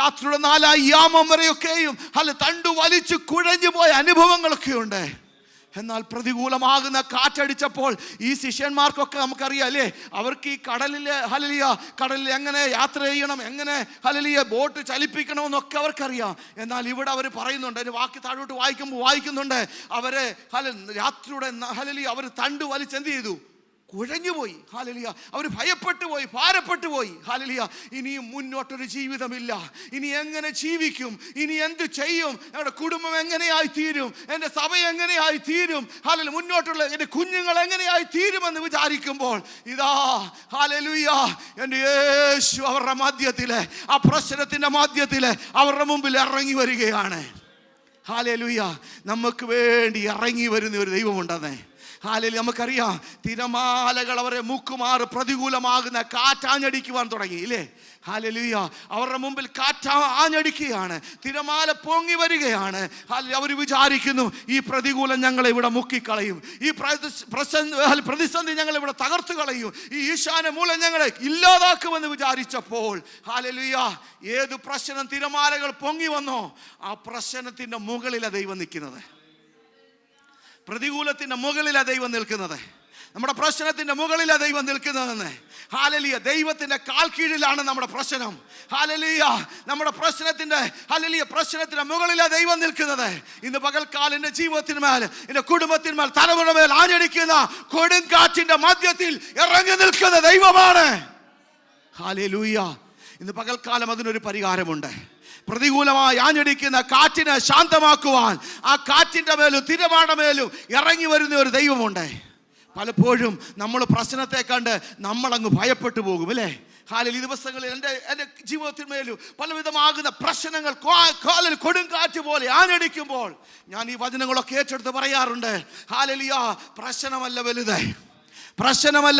രാത്രിയുടെ 4 യാമം വരെയൊക്കെയും തണ്ടു വലിച്ചു കുഴഞ്ഞു പോയ അനുഭവങ്ങളൊക്കെ ഉണ്ട്. എന്നാൽ പ്രതികൂലമാകുന്ന കാറ്റടിച്ചപ്പോൾ ഈ ശിഷ്യന്മാർക്കൊക്കെ നമുക്കറിയാം അല്ലേ, അവർക്ക് ഈ കടലിൽ എങ്ങനെ യാത്ര ചെയ്യണം, എങ്ങനെ ഹല്ലേലൂയ ബോട്ട് ചലിപ്പിക്കണമെന്നൊക്കെ അവർക്കറിയാം. എന്നാൽ ഇവിടെ അവർ പറയുന്നുണ്ട്, അതിന് വാക്ക് താഴോട്ട് വായിക്കുന്നുണ്ട്, അവരെ രാത്രിയുടെ ഹല്ലേലൂയ അവർ തണ്ടു വലിച്ച് എന്ത് ചെയ്തു? കുഴഞ്ഞുപോയി. ഹല്ലേലൂയ. അവർ ഭയപ്പെട്ടു പോയി, ഭാരപ്പെട്ടു പോയി. ഹല്ലേലൂയ. ഇനിയും മുന്നോട്ടൊരു ജീവിതമില്ല. ഇനി എങ്ങനെ ജീവിക്കും? ഇനി എന്ത് ചെയ്യും? ഞങ്ങളുടെ കുടുംബം എങ്ങനെയായി തീരും? എൻ്റെ സഭ എങ്ങനെയായി തീരും? ഹല്ലേലൂയ. മുന്നോട്ടുള്ള എൻ്റെ കുഞ്ഞുങ്ങൾ എങ്ങനെയായി തീരുമെന്ന് വിചാരിക്കുമ്പോൾ ഇതാ ഹല്ലേലൂയ എൻ്റെ യേശു അവരുടെ മധ്യത്തിലെ ആ പ്രശ്നത്തിൻ്റെ മധ്യത്തിലെ അവരുടെ മുമ്പിൽ ഇറങ്ങി വരികയാണ്. ഹല്ലേലൂയ. നമുക്ക് വേണ്ടി ഇറങ്ങി വരുന്ന ഒരു ദൈവമുണ്ടെന്നേ. ഹല്ലേലൂയ. നമുക്കറിയാം തിരമാലകൾ അവരെ മുക്കുമാറ് പ്രതികൂലമാകുന്ന കാറ്റാഞ്ഞടിക്കുവാൻ തുടങ്ങി ഇല്ലേ? ഹല്ലേലൂയ. അവരുടെ മുമ്പിൽ ആഞ്ഞടിക്കുകയാണ്, തിരമാല പൊങ്ങി വരികയാണ്. അവർ വിചാരിക്കുന്നു ഈ പ്രതികൂലം ഞങ്ങളെ ഇവിടെ മുക്കിക്കളയും, ഈ പ്രതിസന്ധി ഞങ്ങളെ ഇവിടെ തകർത്തു കളയും, ഈ ഈശാന മൂലം ഞങ്ങളെ ഇല്ലാതാക്കുമെന്ന് വിചാരിച്ചപ്പോൾ ഹല്ലേലൂയ ഏത് പ്രശ്നം തിരമാലകൾ പൊങ്ങി വന്നോ ആ പ്രശ്നത്തിന്റെ മുകളിലാണ് ദൈവം നിൽക്കുന്നത്. പ്രതികൂലത്തിന്റെ മുകളിലാണ് ദൈവം നിൽക്കുന്നത്. നമ്മുടെ പ്രശ്നത്തിന്റെ മുകളിലാണ് ദൈവം നിൽക്കുന്നതെന്ന്. ഹല്ലേലൂയ. ദൈവത്തിന്റെ കാൽ കീഴിലാണ് നമ്മുടെ പ്രശ്നം. ഹല്ലേലൂയ. നമ്മുടെ പ്രശ്നത്തിന്റെ മുകളിലാണ് ദൈവം നിൽക്കുന്നത്. ഇന്ന് പകൽക്കാലം എൻ്റെ ജീവിതത്തിന്മേൽ, എൻ്റെ കുടുംബത്തിന്മേൽ, തലമുറമേൽ ആഞ്ഞടിക്കുന്ന കൊടുങ്കാറ്റിന്റെ മധ്യത്തിൽ ഇറങ്ങി നിൽക്കുന്ന ദൈവമാണ്. ഹല്ലേലൂയ. ഇന്ന് പകൽക്കാലം അതിനൊരു പരിഹാരമുണ്ട്. പ്രതികൂലമായി ആഞ്ഞടിക്കുന്ന കാറ്റിനെ ശാന്തമാക്കുവാൻ ആ കാറ്റിന്റെ മേലും തിരമാലയുടെ മേലും ഇറങ്ങി വരുന്ന ഒരു ദൈവമുണ്ട്. പലപ്പോഴും നമ്മൾ പ്രശ്നത്തെ കണ്ട് നമ്മളങ്ങ് ഭയപ്പെട്ടു പോകും, അല്ലേ? ഈ ദിവസങ്ങളിൽ എൻ്റെ ജീവിതത്തിന്മേലും പലവിധമാകുന്ന പ്രശ്നങ്ങൾ കാലിൽ കൊടുങ്കാറ്റ് പോലെ ആഞ്ഞടിക്കുമ്പോൾ ഞാൻ ഈ വചനങ്ങളൊക്കെ ഏറ്റെടുത്ത് പറയാറുണ്ട്. ഹല്ലേലൂയ. പ്രശ്നമല്ല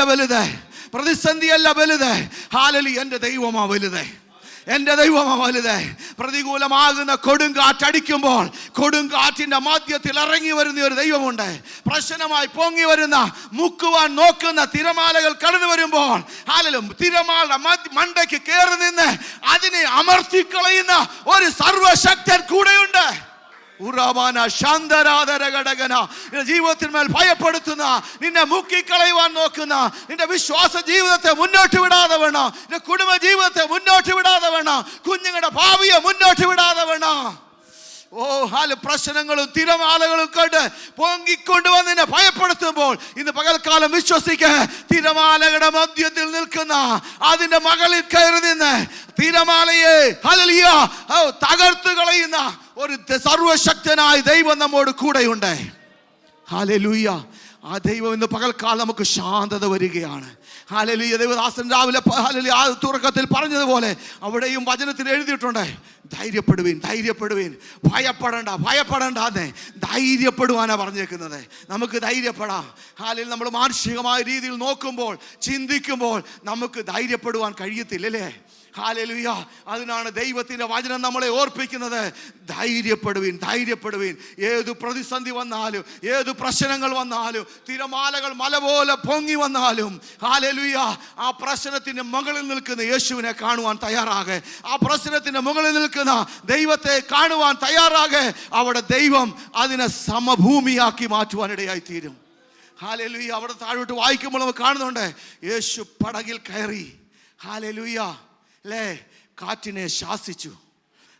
വലുത്, പ്രതിസന്ധിയല്ല വലുത്. ഹല്ലേലൂയ. എൻ്റെ ദൈവമാ വലുത്. പ്രതികൂലമാകുന്ന കൊടുങ്കാറ്റടിക്കുമ്പോൾ കൊടുങ്കാറ്റിന്റെ മധ്യത്തിൽ ഇറങ്ങി വരുന്ന ഒരു ദൈവമുണ്ട്. പ്രശ്നമായി പൊങ്ങി വരുന്ന, മുക്കുവാൻ നോക്കുന്ന തിരമാലകൾ കടന്നു വരുമ്പോൾ തിരമാല മണ്ടയ്ക്ക് കയറി നിന്ന് അതിനെ അമർത്തിക്കളയുന്ന ഒരു സർവശക്തൻ കൂടെയുണ്ട്. ജീവിതത്തിന്മേൽ ഭയപ്പെടുത്തുന്ന, നിന്നെ മുക്കിക്കളയുവാൻ നോക്കുന്ന, നിന്റെ വിശ്വാസ ജീവിതത്തെ മുന്നോട്ട് വിടാതെ വേണം, നിന്റെ കുടുംബ ജീവിതത്തെ മുന്നോട്ട് വിടാതെ വേണം, കുഞ്ഞുങ്ങളുടെ ഭാവിയെ മുന്നോട്ട് വിടാതെ വേണം. പ്രശ്നങ്ങളും തിരമാലകളും കൊണ്ട് പൊങ്ങിക്കൊണ്ടുവന്ന് നിന്നെ ഭയപ്പെടുത്തുമ്പോൾ ഇന്ന് പകൽക്കാലം വിശ്വസിക്കുക, തിരമാലകളുടെ മധ്യത്തിൽ നിൽക്കുന്ന, അതിന്റെ മകളിൽ കയറി നിന്ന് തിരമാലയെ ഹല്ലേലൂയ തകർത്തു കളയുന്ന ഒരു സർവശക്തനായ ദൈവം നമ്മോട് കൂടെയുണ്ട്. ഹല്ലേലൂയ. ആ ദൈവം ഇന്ന് പകൽക്കാലം നമുക്ക് ശാന്തത വരികയാണ്. ഹല്ലേലൂയ. ദൈവദാസൻ രാവിലെ ഹല്ലേലൂയ ആ തുറക്കത്തിൽ പറഞ്ഞതുപോലെ അവിടെയും വചനത്തിൽ എഴുതിയിട്ടുണ്ട്, ധൈര്യപ്പെടുവീൻ, ഭയപ്പെടേണ്ടെന്ന് ധൈര്യപ്പെടുവാനാ പറഞ്ഞേക്കുന്നത്. നമുക്ക് ധൈര്യപ്പെടാം. ഹല്ലേലൂയ. നമ്മൾ മാനുഷികമായ രീതിയിൽ നോക്കുമ്പോൾ, ചിന്തിക്കുമ്പോൾ നമുക്ക് ധൈര്യപ്പെടുവാൻ കഴിയത്തില്ലല്ലേ? ഹല്ലേലൂയ. അതിനാണ് ദൈവത്തിന്റെ വചനം നമ്മളെ ഓർപ്പിക്കുന്നത്, ധൈര്യപ്പെടുവീൻ. ഏതു പ്രതിസന്ധി വന്നാലും, ഏതു പ്രശ്നങ്ങൾ വന്നാലും, തിരമാലകൾ മല പോലെ പൊങ്ങി വന്നാലും, ഹല്ലേലൂയ, ആ പ്രശ്നത്തിന്റെ മുകളിൽ നിൽക്കുന്ന യേശുവിനെ കാണുവാൻ തയ്യാറാകെ, ആ പ്രശ്നത്തിന്റെ മുകളിൽ നിൽക്കുന്ന ദൈവത്തെ കാണുവാൻ തയ്യാറാകെ, അവിടെ ദൈവം അതിനെ സമഭൂമിയാക്കി മാറ്റുവാനിടയായി തീരും. ഹല്ലേലൂയ. അവിടെ താഴോട്ട് വായിക്കുമ്പോൾ നമുക്ക് കാണുന്നുണ്ട്, യേശു പടകിൽ കയറി, ഹല്ലേലൂയ, അല്ലേ, കാറ്റിനെ ശാസിച്ചു.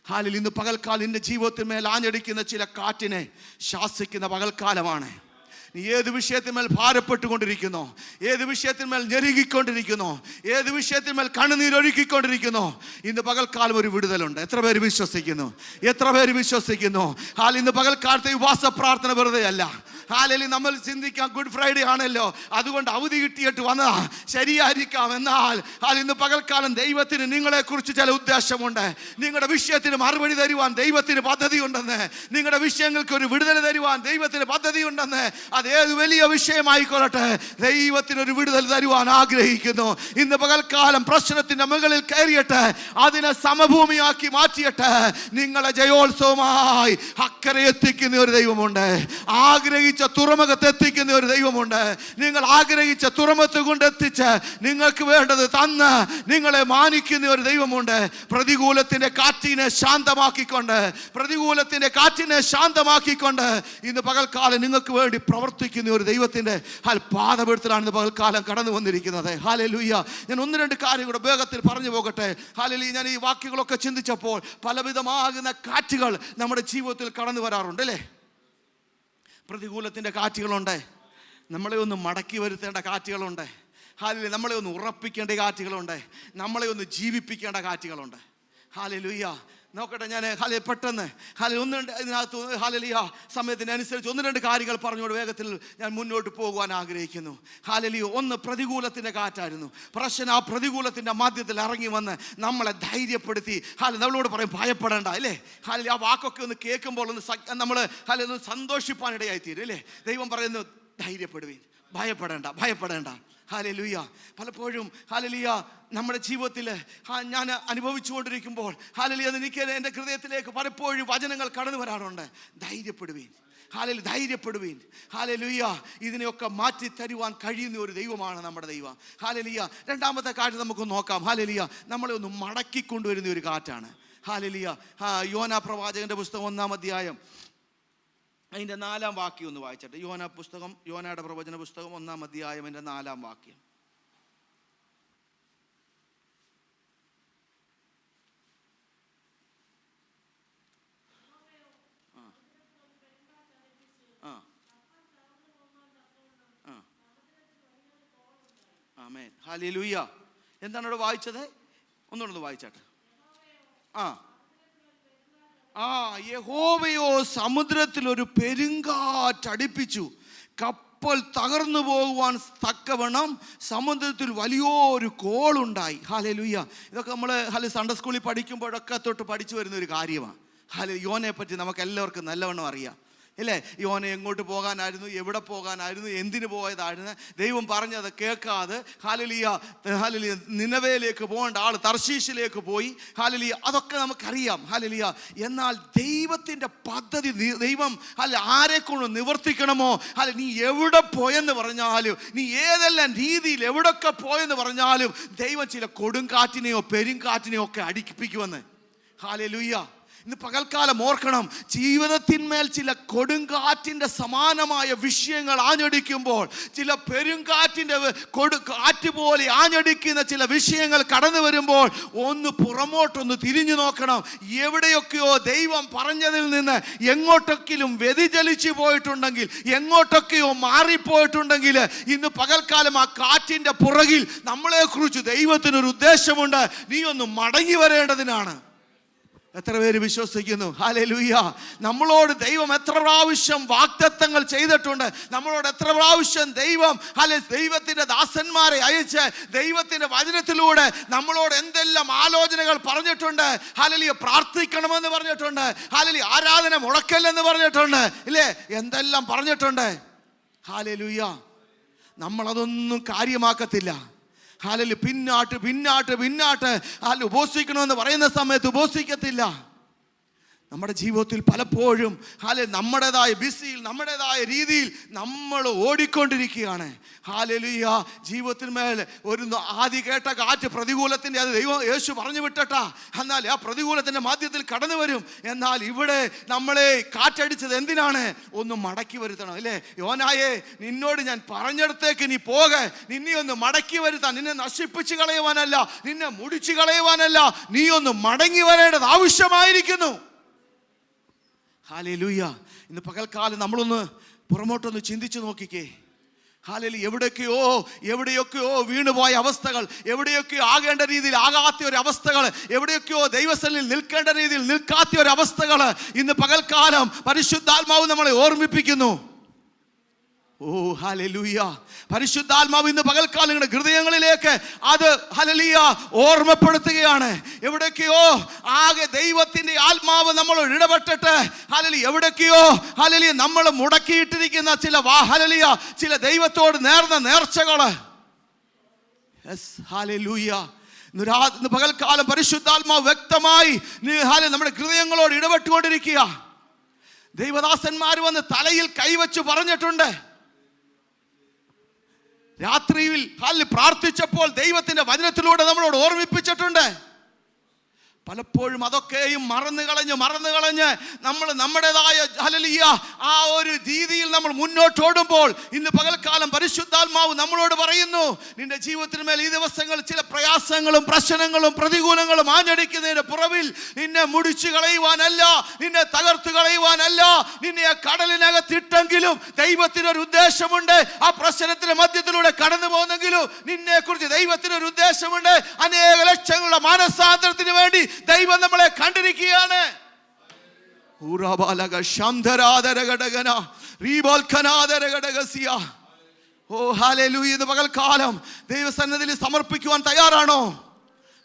ഹല്ലേലൂയ. ഇന്ന് പകൽക്കാലം നിന്റെ ജീവിതത്തിന്മേൽ ആഞ്ഞടിക്കുന്ന ചില കാറ്റിനെ ശാസിക്കുന്ന പകൽക്കാലമാണ്. നീ ഏത് വിഷയത്തിന്മേൽ ഭാരപ്പെട്ടുകൊണ്ടിരിക്കുന്നോ, ഏത് വിഷയത്തിന്മേൽ ഞെരുകിക്കൊണ്ടിരിക്കുന്നോ, ഏത് വിഷയത്തിന്മേൽ കണ്ണുനീരൊഴുക്കിക്കൊണ്ടിരിക്കുന്നോ, ഇന്ന് പകൽക്കാലം ഒരു വിടുതലുണ്ട്. എത്ര പേര് വിശ്വസിക്കുന്നു? ഇന്ന് പകൽക്കാലത്തെ ഉപവാസ പ്രാർത്ഥന വെറുതെ അല്ല. ഹല്ലേലൂയ. നമ്മൾ ചിന്തിക്കാം ഗുഡ് ഫ്രൈഡേ ആണല്ലോ, അതുകൊണ്ട് അവധി കിട്ടിയിട്ട് വന്നതാ, ശരിയായിരിക്കാം. എന്നാൽ ഇന്ന് പകൽക്കാലം ദൈവത്തിന് നിങ്ങളെക്കുറിച്ച് ചില ഉദ്ദേശമുണ്ട്. നിങ്ങളുടെ വിഷയത്തിന് മറുപടി തരുവാൻ ദൈവത്തിന് പദ്ധതിയുണ്ടെന്ന്, നിങ്ങളുടെ വിഷയങ്ങൾക്ക് ഒരു വിടുതൽ തരുവാൻ ദൈവത്തിന് പദ്ധതിയുണ്ടെന്ന്. അതേത് വലിയ വിഷയമായിക്കൊള്ളട്ടെ, ദൈവത്തിനൊരു വിടുതൽ തരുവാൻ ആഗ്രഹിക്കുന്നു. ഇന്ന് പകൽക്കാലം പ്രശ്നത്തിന്റെ മുകളിൽ കയറിയിട്ട് അതിനെ സമഭൂമിയാക്കി മാറ്റിയിട്ട് നിങ്ങളെ ജയോത്സവമായി അക്കരെ എത്തിക്കുന്ന ഒരു ദൈവമുണ്ട്. ആഗ്രഹിച്ച തുറമുഖത്ത് എത്തിക്കുന്ന ഒരു ദൈവമുണ്ട്. നിങ്ങൾ ആഗ്രഹിച്ച തുറമുഖത്ത് കൊണ്ടെത്തിച്ച് നിങ്ങൾക്ക് വേണ്ടത് തന്ന് നിങ്ങളെ മാനിക്കുന്ന ഒരു ദൈവമുണ്ട്. പ്രതികൂലത്തിന്റെ കാറ്റിനെ ശാന്തമാക്കിക്കൊണ്ട് ഇന്ന് പകൽക്കാലം നിങ്ങൾക്ക് വേണ്ടി പ്രവർത്തിക്കുന്ന ഒരു ദൈവത്തിന്റെ പാദപീഠത്തിലാണ് ഇന്ന് പകൽക്കാലം കടന്നു വന്നിരിക്കുന്നത്. ഹല്ലേലൂയ. ഞാൻ ഒന്ന് രണ്ട് കാര്യം കൂടെ വേഗത്തിൽ പറഞ്ഞു പോകട്ടെ. ഹല്ലേലൂയ. ഞാൻ ഈ വാക്യങ്ങളൊക്കെ ചിന്തിച്ചപ്പോൾ പലവിധമാകുന്ന കാറ്റുകൾ നമ്മുടെ ജീവിതത്തിൽ കടന്നു വരാറുണ്ട്, അല്ലേ? പ്രതികൂലത്തിൻ്റെ കാറ്റുകളുണ്ട്, നമ്മളെ ഒന്ന് മടക്കി വരുത്തേണ്ട കാറ്റുകളുണ്ട്, ഹല്ലേലൂയ, നമ്മളെ ഒന്ന് ഉറപ്പിക്കേണ്ട കാറ്റുകളുണ്ട്, നമ്മളെ ഒന്ന് ജീവിപ്പിക്കേണ്ട കാറ്റുകളുണ്ട്. ഹല്ലേലൂയ. നോക്കട്ടെ, ഞാൻ പെട്ടെന്ന് ഇതിനകത്ത് ഹല്ലേലൂയ സമയത്തിനനുസരിച്ച് ഒന്ന് രണ്ട് കാര്യങ്ങൾ പറഞ്ഞുകൊണ്ട് വേഗത്തിൽ ഞാൻ മുന്നോട്ട് പോകുവാൻ ആഗ്രഹിക്കുന്നു. ഹല്ലേലൂയ. ഒന്ന് പ്രതികൂലത്തിൻ്റെ കാറ്റായിരുന്നു. ആ പ്രതികൂലത്തിൻ്റെ മധ്യത്തിൽ ഇറങ്ങി വന്ന് നമ്മളെ ധൈര്യപ്പെടുത്തി. നമ്മളോട് പറയും ഭയപ്പെടേണ്ട, അല്ലേ? ഹല്ലേലൂയ. ആ വാക്കൊക്കെ ഒന്ന് കേൾക്കുമ്പോൾ നമ്മൾ ഒന്ന് സന്തോഷിപ്പാനിടയായി തീരും, അല്ലേ? ദൈവം പറയുന്നു, ധൈര്യപ്പെടുവീൻ, ഭയപ്പെടേണ്ട. ഹല്ലേലൂയ. പലപ്പോഴും ഹല്ലേലൂയ നമ്മുടെ ജീവിതത്തിൽ ഞാൻ അനുഭവിച്ചുകൊണ്ടിരിക്കുമ്പോൾ ഹല്ലേലൂയ എനിക്ക് എൻ്റെ ഹൃദയത്തിലേക്ക് പലപ്പോഴും വചനങ്ങൾ കടന്നു വരാറുണ്ട്. ധൈര്യപ്പെടുവീൻ, ഹല്ലേലൂയ. ഇതിനെയൊക്കെ മാറ്റി തരുവാൻ കഴിയുന്ന ഒരു ദൈവമാണ് നമ്മുടെ ദൈവം. ഹല്ലേലൂയ. രണ്ടാമത്തെ കാറ്റ് നമുക്ക് നോക്കാം. ഹല്ലേലൂയ. നമ്മളെ ഒന്ന് മടക്കിക്കൊണ്ടുവരുന്ന ഒരു കാറ്റാണ്. ഹല്ലേലൂയ. യോനാ പ്രവാചകന്റെ പുസ്തകം 1-ാം അധ്യായം അതിൻ്റെ 4-ാം വാക്യം ഒന്ന് വായിച്ചിട്ട്, യോനയുടെ പ്രവചന പുസ്തകം 1-ാം അധ്യായം 4-ാം വാക്യം. ആമേൻ, ഹല്ലേലൂയ. എന്താണ് ഇവിടെ വായിച്ചത്? ഒന്നുകൂടെ വായിച്ചാട്ടെ. യഹോവയോ സമുദ്രത്തിൽ ഒരു പെരുങ്കാറ്റടിപ്പിച്ചു, കപ്പൽ തകർന്നു പോകുവാൻ തക്കവണ്ണം സമുദ്രത്തിൽ വലിയൊരു കോളുണ്ടായി. ഹല്ലേലൂയ. ഇതൊക്കെ നമ്മൾ സൺഡേ സ്കൂളിൽ പഠിക്കുമ്പോഴൊക്കെ തൊട്ട് പഠിച്ചു വരുന്ന ഒരു കാര്യമാണ്. യോനയെ പറ്റി നമുക്ക് എല്ലാവർക്കും നല്ലവണ്ണം അറിയാം, അല്ലേ? യോന എങ്ങോട്ട് പോകാനായിരുന്നു, എവിടെ പോകാനായിരുന്നു, എന്തിനു പോയതായിരുന്നു, ദൈവം പറഞ്ഞത് കേൾക്കാതെ ഹല്ലേലൂയ നിനവേലേക്ക് പോകേണ്ട ആൾ തർശീശിലേക്ക് പോയി. ഹല്ലേലൂയ, അതൊക്കെ നമുക്കറിയാം. ഹല്ലേലൂയ. എന്നാൽ ദൈവത്തിൻ്റെ പദ്ധതി ദൈവം ആരെക്കൊണ്ട് നിവർത്തിക്കണമോ, നീ എവിടെ പോയെന്ന് പറഞ്ഞാലും, നീ ഏതെല്ലാം രീതിയിൽ എവിടൊക്കെ പോയെന്ന് പറഞ്ഞാലും ദൈവം ചില കൊടുങ്കാറ്റിനെയോ പെരുങ്കാറ്റിനെയോ ഒക്കെ അടിപ്പിക്കുമെന്ന്. ഹല്ലേലൂയ. ഇന്ന് പകൽക്കാലം ഓർക്കണം, ജീവിതത്തിന്മേൽ ചില കൊടുങ്കാറ്റിൻ്റെ സമാനമായ വിഷയങ്ങൾ ആഞ്ഞടിക്കുമ്പോൾ, ചില പെരുങ്കാറ്റിൻ്റെ കാറ്റ് പോലെ ആഞ്ഞടിക്കുന്ന ചില വിഷയങ്ങൾ കടന്നു വരുമ്പോൾ, ഒന്ന് പുറമോട്ടൊന്ന് തിരിഞ്ഞു നോക്കണം. എവിടെയൊക്കെയോ ദൈവം പറഞ്ഞതിൽ നിന്ന് എങ്ങോട്ടൊക്കെയും വ്യതിചലിച്ചു പോയിട്ടുണ്ടെങ്കിൽ, എങ്ങോട്ടൊക്കെയോ മാറിപ്പോയിട്ടുണ്ടെങ്കിൽ, ഇന്ന് പകൽക്കാലം ആ കാറ്റിൻ്റെ പുറകിൽ നമ്മളെക്കുറിച്ച് ദൈവത്തിനൊരു ഉദ്ദേശമുണ്ട്. നീ ഒന്ന് മടങ്ങി വരേണ്ടതിനാണ്. എത്ര പേര് വിശ്വസിക്കുന്നു? ഹല്ലേലൂയ. നമ്മളോട് ദൈവം എത്ര പ്രാവശ്യം വാഗ്ദത്തങ്ങൾ ചെയ്തിട്ടുണ്ട്, നമ്മളോട് എത്ര പ്രാവശ്യം ദൈവത്തിൻ്റെ ദാസന്മാരെ അയച്ച് ദൈവത്തിൻ്റെ വചനത്തിലൂടെ നമ്മളോട് എന്തെല്ലാം ആലോചനകൾ പറഞ്ഞിട്ടുണ്ട്. ഹല്ലേലൂയ. പ്രാർത്ഥിക്കണമെന്ന് പറഞ്ഞിട്ടുണ്ട്, ഹല്ലേലൂയ ആരാധന മുടക്കല്ലെന്ന് പറഞ്ഞിട്ടുണ്ട്, ഇല്ലേ? എന്തെല്ലാം പറഞ്ഞിട്ടുണ്ട്. ഹല്ലേലൂയ. നമ്മളതൊന്നും കാര്യമാക്കത്തില്ല. ഹല്ലേലൂയ. പിന്നാട്ട് ഉപസിക്കണമെന്ന് പറയുന്ന സമയത്ത് ഉപസിക്കത്തില്ല. നമ്മുടെ ജീവിതത്തിൽ പലപ്പോഴും നമ്മുടേതായ ബിസിയിൽ, നമ്മുടേതായ രീതിയിൽ നമ്മൾ ഓടിക്കൊണ്ടിരിക്കുകയാണ്. ഹല്ലേലൂയ. ജീവിതത്തിന്മേൽ ഒരു ആദ്യ കേട്ട കാറ്റ് പ്രതികൂലത്തിൻ്റെ, അത് യേശു പറഞ്ഞു വിട്ടട്ടാ. എന്നാൽ ആ പ്രതികൂലത്തിൻ്റെ മധ്യത്തിൽ കടന്നു വരും. എന്നാൽ ഇവിടെ നമ്മളെ കാറ്റടിച്ചത് എന്തിനാണ്? ഒന്ന് മടക്കി വരുത്തണം, അല്ലേ? യോനായെ, നിന്നോട് ഞാൻ പറഞ്ഞിടത്തേക്ക് നീ പോക, നിന്നെ ഒന്ന് മടക്കി വരുത്താൻ, നിന്നെ നശിപ്പിച്ച് കളയുവാനല്ല, നിന്നെ മുടിച്ചു കളയുവാനല്ല, നീ ഒന്ന് മടങ്ങി വരേണ്ടത് ആവശ്യമായിരിക്കുന്നു. ഹല്ലേലൂയ. ഇന്ന് പകൽക്കാലം നമ്മളൊന്ന് പുറമോട്ടൊന്ന് ചിന്തിച്ചു നോക്കിക്കേ. ഹല്ലേലൂയ. എവിടെയൊക്കെയോ വീണുപോയ അവസ്ഥകൾ, എവിടെയൊക്കെയോ ആകേണ്ട രീതിയിൽ ആകാത്ത ഒരു അവസ്ഥകൾ, എവിടെയൊക്കെയോ ദൈവസന്നിധിയിൽ നിൽക്കേണ്ട രീതിയിൽ നിൽക്കാത്ത ഒരു അവസ്ഥകൾ ഇന്ന് പകൽക്കാലം പരിശുദ്ധാത്മാവ് നമ്മളെ ഓർമ്മിപ്പിക്കുന്നു. ഓ ഹല്ലേലൂയ. പരിശുദ്ധാത്മാവ് ഇന്ന് പകൽക്കാലം നിങ്ങളുടെ ഹൃദയങ്ങളിലേക്ക് അത് ഹല്ലേലൂയ ഓർമ്മപ്പെടുത്തുകയാണ്. എവിടേക്കോ ആകെ ദൈവത്തിന്റെ ആത്മാവ് നമ്മളോട് ഇടപെട്ടിട്ട് ഹല്ലേലൂയ എവിടേക്കോ ഹല്ലേലൂയ നമ്മൾ മുടക്കിയിട്ടിരിക്കുന്ന ചില ദൈവത്തോട് നേർന്ന നേർച്ചകള്. ഹല്ലേലൂയ. ഇന്ന് പകൽക്കാലം പരിശുദ്ധാത്മാവ് വ്യക്തമായി നമ്മുടെ ഹൃദയങ്ങളോട് ഇടപെട്ടുകൊണ്ടിരിക്കുക. ദൈവദാസന്മാർ വന്ന് തലയിൽ കൈവച്ച് പറഞ്ഞിട്ടുണ്ട്. രാത്രിയിൽ പ്രാർത്ഥിച്ചപ്പോൾ ദൈവത്തിന്റെ വചനത്തിലൂടെ നമ്മളോട് ഓർമ്മിപ്പിച്ചിട്ടുണ്ട്. പലപ്പോഴും അതൊക്കെയും മറന്നു കളഞ്ഞ് നമ്മൾ നമ്മുടേതായ ഹല്ലേലൂയ ആ ഒരു രീതിയിൽ നമ്മൾ മുന്നോട്ടോടുമ്പോൾ ഇന്ന് പകൽക്കാലം പരിശുദ്ധാത്മാവ് നമ്മളോട് പറയുന്നു, നിന്റെ ജീവിതത്തിന്മേൽ ഈ ദിവസങ്ങൾ ചില പ്രയാസങ്ങളും പ്രശ്നങ്ങളും പ്രതികൂലങ്ങളും ആഞ്ഞടിക്കുന്നതിന്റെ പുറവിൽ നിന്നെ മുടിച്ചു കളയുവാനല്ല, നിന്നെ തകർത്തു കളയുവാനല്ല, നിന്നെ ആ കടലിനകത്തിട്ടെങ്കിലും ദൈവത്തിനൊരു ഉദ്ദേശമുണ്ട്. ആ പ്രശ്നത്തിന്റെ മധ്യത്തിലൂടെ കടന്നു പോകുന്നെങ്കിലും നിന്നെ കുറിച്ച് ദൈവത്തിനൊരു ഉദ്ദേശമുണ്ട്. അനേക ലക്ഷങ്ങളുടെ മാനസാന്തരത്തിന് വേണ്ടി ദൈവം നമ്മളെ കണ്ടിരിക്കുകയാണ്. ഓ ഹല്ലേലൂയ. ഇന്ന് പകൽക്കാലം ദൈവസന്നിധിയിൽ സമർപ്പിക്കുവാൻ തയ്യാറാണോ?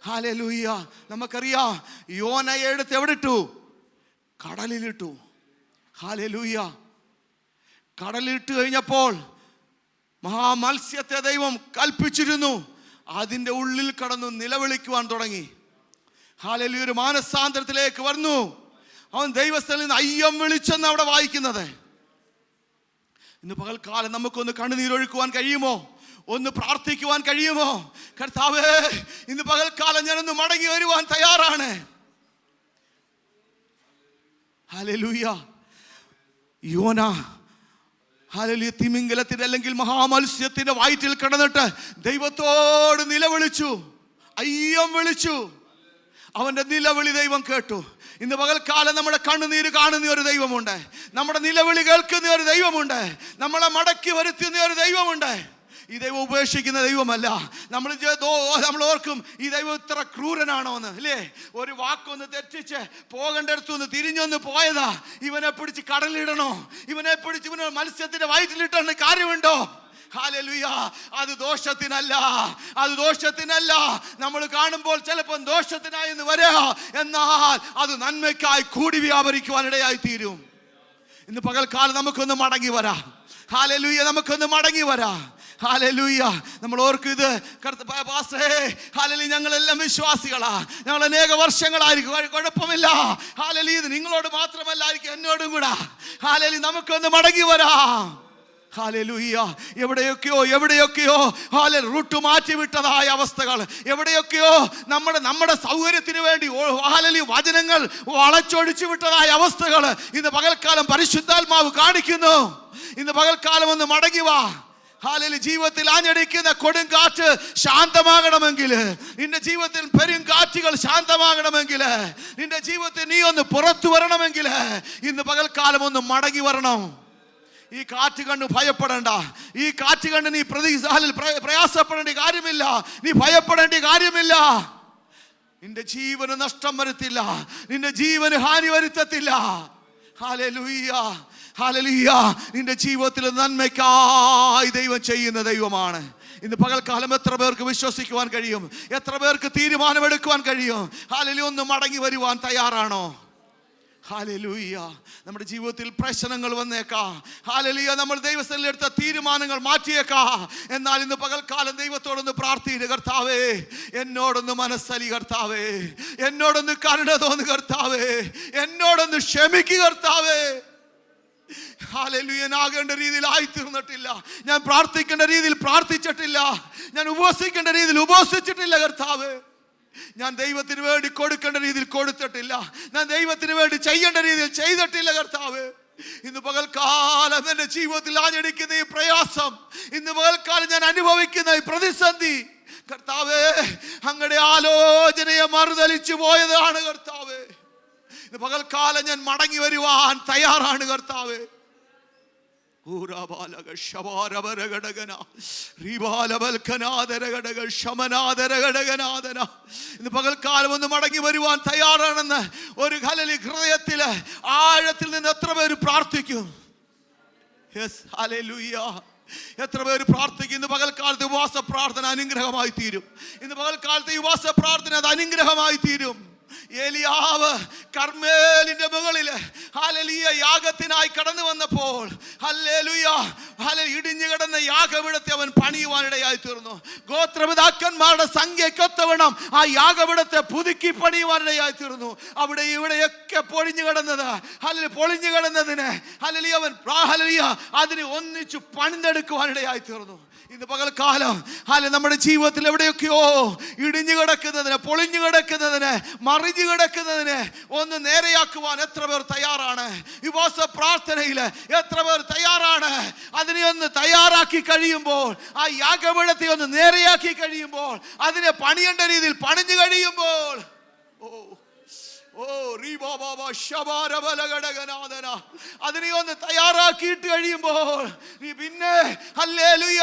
ഹല്ലേലൂയ. നമുക്കറിയാം, യോനയെ എടുത്ത് എവിടെ ഇട്ടു? കടലിലിട്ടു. ഹല്ലേലൂയ. കടലിലിട്ട് കഴിഞ്ഞപ്പോൾ മഹാമത്സ്യത്തെ ദൈവം കൽപ്പിച്ചിരുന്നു. അതിൻ്റെ ഉള്ളിൽ കടന്നു നിലവിളിക്കുവാൻ തുടങ്ങി. ഹല്ലേലൂയ. ഒരു മാനസാന്തരത്തിലേക്ക് വന്നു. അവൻ ദൈവസ്ഥലിൽ നിന്ന് അയ്യം വിളിച്ചെന്ന് അവിടെ വായിക്കുന്നത്. ഇന്ന് പകൽക്കാലം നമുക്കൊന്ന് കണ്ണുനീരൊഴുക്കുവാൻ കഴിയുമോ? ഒന്ന് പ്രാർത്ഥിക്കുവാൻ കഴിയുമോ? കർത്താവേ, ഇന്ന് പകൽക്കാലം ഞാനൊന്ന് മടങ്ങി വരുവാൻ തയ്യാറാണ്. ഹല്ലേലൂയ. യോന ഹല്ലേലൂയ തിമിംഗലത്തിന്റെ അല്ലെങ്കിൽ മഹാമത്സ്യത്തിന്റെ വയറ്റിൽ കിടന്നിട്ട് ദൈവത്തോട് നിലവിളിച്ചു, അയ്യം വിളിച്ചു. അവന്റെ നിലവിളി ദൈവം കേട്ടു. ഇന്ന് പകൽക്കാലം നമ്മുടെ കണ്ണുനീര് കാണുന്ന ഒരു ദൈവമുണ്ട്, നമ്മുടെ നിലവിളി കേൾക്കുന്ന ഒരു ദൈവമുണ്ട്, നമ്മളെ മടക്കി വരുത്തുന്ന ഒരു ദൈവമുണ്ട്. ഈ ദൈവം ഉപേക്ഷിക്കുന്ന ദൈവമല്ല. നമ്മൾ ഓർക്കും ഈ ദൈവം ഇത്ര ക്രൂരനാണോ എന്ന്, അല്ലേ? ഒരു വാക്കൊന്ന് തെറ്റിച്ച് പോകേണ്ടടുത്തൊന്ന് തിരിഞ്ഞൊന്ന് പോയതാ, ഇവനെ പിടിച്ച് കടലിടണോ, ഇവനെ മത്സ്യത്തിന്റെ വയറ്റിലിട്ട കാര്യമുണ്ടോ? ഹല്ലേലൂയ. അത് ദോഷത്തിനല്ല, അത് ദോഷത്തിനല്ല. നമ്മൾ കാണുമ്പോൾ ചിലപ്പോൾ ദോഷത്തിനായി എന്ന് വരാ, എന്നാൽ അത് നന്മയ്ക്കായി കൂടി വ്യാപരിക്കുവാനിടയായി തീരും. ഇന്ന് പകൽക്കാലം നമുക്കൊന്ന് മടങ്ങി വരാം. ഹല്ലേലൂയ, നമുക്കൊന്ന് മടങ്ങി വരാം. ഹല്ലേലൂയ. നമ്മൾ ഓർക്കും ഇത് ഹല്ലേലൂയ, ഞങ്ങളെല്ലാം വിശ്വാസികളാ, ഞങ്ങൾ അനേക വർഷങ്ങളായിരിക്കും, കുഴപ്പമില്ല. ഹല്ലേലൂയ, ഇത് നിങ്ങളോട് മാത്രമല്ലായിരിക്കും, എന്നോടും കൂടാ. ഹല്ലേലൂയ, നമുക്കൊന്ന് മടങ്ങി വരാം. ഹല്ലേലൂയ. എവിടെയൊക്കെയോ റൂട്ട് മാറ്റിവിട്ടതായ അവസ്ഥകൾ, എവിടെയൊക്കെയോ നമ്മുടെ സൗകര്യത്തിന് വേണ്ടി ഹല്ലേലൂയ വചനങ്ങൾ വളച്ചൊടിച്ചു വിട്ടതായ അവസ്ഥകൾ ഇന്ന് പകൽക്കാലം പരിശുദ്ധാത്മാവ് കാണിക്കുന്നു. ഇന്ന് പകൽക്കാലം ഒന്ന് മടങ്ങി വാ. ഹല്ലേലൂയ. ജീവിതത്തിൽ ആഞ്ഞടിക്കുന്ന കൊടുങ്കാറ്റ് ശാന്തമാകണമെങ്കിൽ, നിന്റെ ജീവിതത്തിൽ പെരുങ്കാറ്റുകൾ ശാന്തമാകണമെങ്കിൽ, നിന്റെ ജീവിതത്തിൽ നീ ഒന്ന് പുറത്തു വരണമെങ്കിൽ ഇന്ന് പകൽക്കാലം ഒന്ന് മടങ്ങി വരണം. ഈ കാറ്റ് കണ്ട് ഭയപ്പെടേണ്ട, ഈ കാറ്റ് കണ്ട് നീ പ്രയാസപ്പെടേണ്ട കാര്യമില്ല, നീ ഭയപ്പെടേണ്ട കാര്യമില്ല. നിന്റെ ജീവന് നഷ്ടം വരുത്തില്ല, നിന്റെ ജീവന് ഹാനി വരുത്തത്തില്ല. Hallelujah, hallelujah. നിന്റെ ജീവിതത്തിൽ നന്മയ്ക്കായി ദൈവം ചെയ്യുന്ന ദൈവമാണ്. ഇന്ന് പകൽക്കാലം എത്ര പേർക്ക് വിശ്വസിക്കുവാൻ കഴിയും? എത്ര പേർക്ക് തീരുമാനമെടുക്കുവാൻ കഴിയും? ഹല്ലേലൂയ. ഒന്ന് മടങ്ങി വരുവാൻ തയ്യാറാണോ? ഹല്ലേലൂയ. നമ്മുടെ ജീവിതത്തിൽ പ്രശ്നങ്ങൾ വന്നേക്കാം. ഹല്ലേലൂയ. നമ്മൾ ദൈവത്തിൽ എടുത്ത തീരുമാനങ്ങൾ മാറ്റിയേക്കാം. എന്നാൽ ഇന്ന് പകൽക്കാലം ദൈവത്തോടൊന്ന് പ്രാർത്ഥിക്കുക, കർത്താവേ എന്നോടൊന്ന് മനസ്സലി, കർത്താവേ എന്നോടൊന്ന് കരുണ തോന്നു, കർത്താവേ എന്നോടൊന്ന് ക്ഷമിക്കുക, കർത്താവേ. ഹല്ലേലൂയ. ആകേണ്ട രീതിയിൽ ആയിത്തീർന്നിട്ടില്ല, ഞാൻ പ്രാർത്ഥിക്കേണ്ട രീതിയിൽ പ്രാർത്ഥിച്ചിട്ടില്ല, ഞാൻ ഉപവസിക്കേണ്ട രീതിയിൽ ഉപവസിച്ചിട്ടില്ല, കർത്താവേ. ഞാൻ ദൈവത്തിന് വേണ്ടി കൊടുക്കേണ്ട രീതിയിൽ കൊടുത്തിട്ടില്ല, ഞാൻ ദൈവത്തിന് വേണ്ടി ചെയ്യേണ്ട രീതിയിൽ ചെയ്തിട്ടില്ല, കർത്താവേ. ഇന്ന് പകൽക്കാലം എൻ്റെ ജീവിതത്തിൽ ആഞ്ഞടിക്കുന്ന ഈ പ്രയാസം, ഇന്ന് പകൽക്കാലം ഞാൻ അനുഭവിക്കുന്ന ഈ പ്രതിസന്ധി, കർത്താവേ അങ്ങയുടെ ആലോചനയെ മറുതലിച്ചു പോയതാണ്, കർത്താവേ. ഇന്ന് പകൽക്കാലം ഞാൻ മടങ്ങി വരുവാൻ തയ്യാറാണ്, കർത്താവേ. ഇന്ന് പകൽക്കാലം ഒന്ന് മടങ്ങി വരുവാൻ തയ്യാറാണെന്ന് ഒരു ഹൃദയത്തില് ആഴത്തിൽ നിന്ന് എത്ര പേര് പ്രാർത്ഥിക്കും? എത്ര പേര് പ്രാർത്ഥിക്കും? ഇന്ന് പകൽക്കാലത്തെ ഉപവാസ പ്രാർത്ഥന അനുഗ്രഹമായി തീരും. ഇന്ന് പകൽക്കാലത്തെ ഉപവാസ പ്രാർത്ഥന അത് അനുഗ്രഹമായി തീരും. ഏലിയാവ് കർമ്മേലിന്റെ മുകളിൽ ഹല്ലേലൂയ യാഗത്തിനായി കടന്നു വന്നപ്പോൾ ഹല്ലേലൂയ ഇടിഞ്ഞു കിടന്ന യാഗപീഠത്തെ അവൻ പണിയുവാനിടയായി തീർന്നു. ഗോത്രപിതാക്കന്മാരുടെ സംഖ്യക്കൊത്തവണ്ണം ആ യാഗപീഠത്തെ പുതുക്കി പണിയുവാനിടയായി തീർന്നു. അവിടെ ഇവിടെയൊക്കെ പൊളിഞ്ഞു കിടന്നതിന് ഹല്ലേലൂയ അവൻ അതിനെ ഒന്നിച്ചു പണിതെടുക്കുവാനിടയായി തീർന്നു. ഇന്ന് പകൽക്കാലം നമ്മുടെ ജീവിതത്തിൽ എവിടെയൊക്കെയോ ഇടിഞ്ഞു കിടക്കുന്നതിന്, പൊളിഞ്ഞു കിടക്കുന്നതിന്, മറിഞ്ഞു കിടക്കുന്നതിന് ഒന്ന് നേരെയാക്കുവാൻ എത്ര പേർ തയ്യാറാണ്? ഉപവാസ പ്രാർത്ഥനയിൽ എത്ര പേർ തയ്യാറാണ്? അതിനെ ഒന്ന് തയ്യാറാക്കി കഴിയുമ്പോൾ, ആ യാഗപീഠത്തെ ഒന്ന് നേരെയാക്കി കഴിയുമ്പോൾ, അതിനെ പണിയേണ്ട രീതിയിൽ പണിഞ്ഞു കഴിയുമ്പോൾ, അതിനെ ഒന്ന് തയ്യാറാക്കിയിട്ട് കഴിയുമ്പോൾ നീ പിന്നെ ഹല്ലേലൂയ.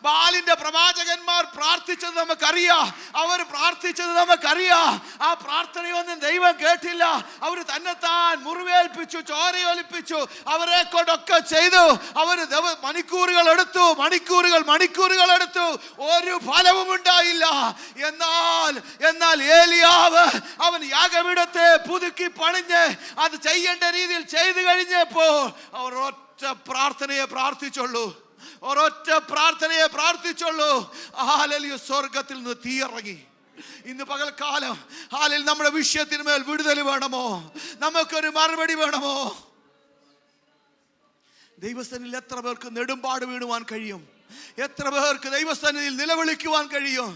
ബാലിന്റെ പ്രവാചകന്മാർ പ്രാർത്ഥിച്ചത് നമുക്കറിയാം, അവർ പ്രാർത്ഥിച്ചത് നമുക്കറിയാം. ആ പ്രാർത്ഥനയൊന്നും ദൈവം കേട്ടില്ല. അവർ തന്നെത്താൻ മുറിവേൽപ്പിച്ചു, ചോരയൊലിപ്പിച്ചു, അവരെ കൊണ്ടൊക്കെ ചെയ്തു. അവര് മണിക്കൂറുകൾ എടുത്തു, മണിക്കൂറുകൾ എടുത്തു, ഒരു ഫലവും ഉണ്ടായില്ല. എന്നാൽ ഏലിയാവ് അവൻ യാഗപീഠത്തെ പുതുക്കി പണിഞ്ഞ് അത് ചെയ്യേണ്ട രീതിയിൽ ചെയ്തു കഴിഞ്ഞപ്പോൾ അവർ ഒറ്റ പ്രാർത്ഥനയെ പ്രാർത്ഥിച്ചുള്ളൂ. ഹല്ലേലൂയ. സ്വർഗത്തിൽ നിന്ന് തീയിറങ്ങി. ഇന്ന് പകൽക്കാലം ഹല്ലേലൂയ നമ്മുടെ വിഷയത്തിന് മേൽ വിടുതൽ വേണമോ? നമുക്കൊരു മറുപടി വേണമോ? ദൈവസന്നിധിയിൽ എത്ര പേർക്ക് നെടുമ്പാട് വീണുവാൻ കഴിയും? എത്ര പേർക്ക് ദൈവസന്നിധിയിൽ നിലവിളിക്കുവാൻ കഴിയും?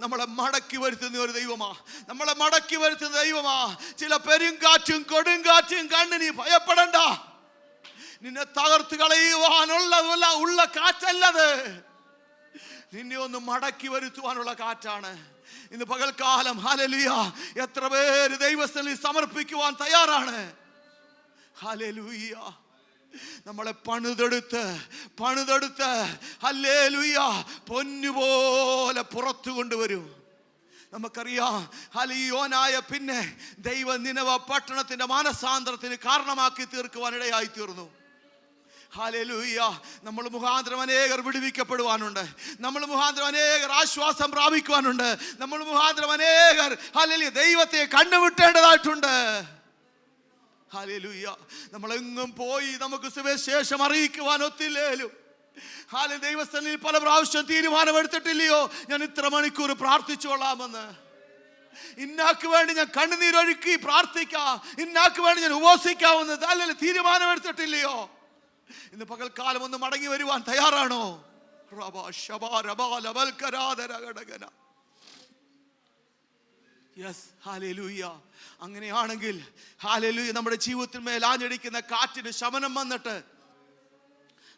നമ്മളെ മടക്കി വരുത്തുന്ന ഒരു ദൈവമാ, നമ്മളെ മടക്കി വരുത്തുന്ന ദൈവമാ. ചില പെരുങ്കാറ്റും കൊടുങ്കാറ്റും കണ്ട് നീ ഭയപ്പെടണ്ട. നിന്നെ തകർത്ത് കളയുവാനുള്ള കാറ്റല്ലത്, നിന്നെ ഒന്ന് മടക്കി വരുത്തുവാനുള്ള കാറ്റാണ്. ഇന്ന് പകൽക്കാലം ഹല്ലേലൂയ എത്ര പേര് ദൈവസ്ഥലിൽ സമർപ്പിക്കുവാൻ തയ്യാറാണ്? ഹല്ലേലൂയ. നമ്മളെ പണിതെടുത്ത് ഹല്ലേലൂയ പൊന്നുപോലെ പുറത്തു കൊണ്ടുവരും. നമുക്കറിയാം ഹല്ലേലൂയായ പിന്നെ ദൈവം നിനവ പട്ടണത്തിന്റെ മാനസാന്തരത്തിന് കാരണമാക്കി തീർക്കുവാൻ ഇടയായി തീർന്നു. ഹല്ലേലൂയ. നമ്മൾ മുഖാന്തരം അനേകർ വിടുവിക്കപ്പെടുവാനുണ്ട്, നമ്മൾ മുഖാന്തരം അനേകർ ആശ്വാസം പ്രാപിക്കുവാനുണ്ട്, നമ്മൾ മുഖാന്തരം അനേകർ ഹല്ലേലൂയ ദൈവത്തെ കണ്ടുമുട്ടേണ്ടതായിട്ടുണ്ട്. ഹല്ലേലൂയ. നമ്മളെങ്ങും പോയി നമുക്ക് സുവിശേഷം അറിയിക്കുവാൻ ഒത്തില്ലേലും ദൈവസ്ഥനിൽ പല പ്രാവശ്യം തീരുമാനമെടുത്തിട്ടില്ലയോ, ഞാൻ ഇത്ര മണിക്കൂർ പ്രാർത്ഥിച്ചോളാമെന്ന്, ഇന്നാക്ക് വേണ്ടി ഞാൻ കണ്ണുനീരൊഴുക്കി പ്രാർത്ഥിക്കാം, ഇന്നാക്ക് വേണ്ടി ഞാൻ ഉപവസിക്കാമെന്ന് അല്ലെങ്കിൽ തീരുമാനമെടുത്തിട്ടില്ലയോ? ഇന്ന് പകൽക്കാലം ഒന്ന് മടങ്ങി വരുവാൻ തയ്യാറാണോ? Yes, hallelujah. അങ്ങനെയാണെങ്കിൽ ഹല്ലേലൂയ നമ്മുടെ ജീവിതത്തിൽ മേൽ ആഞ്ഞടിക്കുന്ന കാറ്റിന് ശമനം വന്നിട്ട്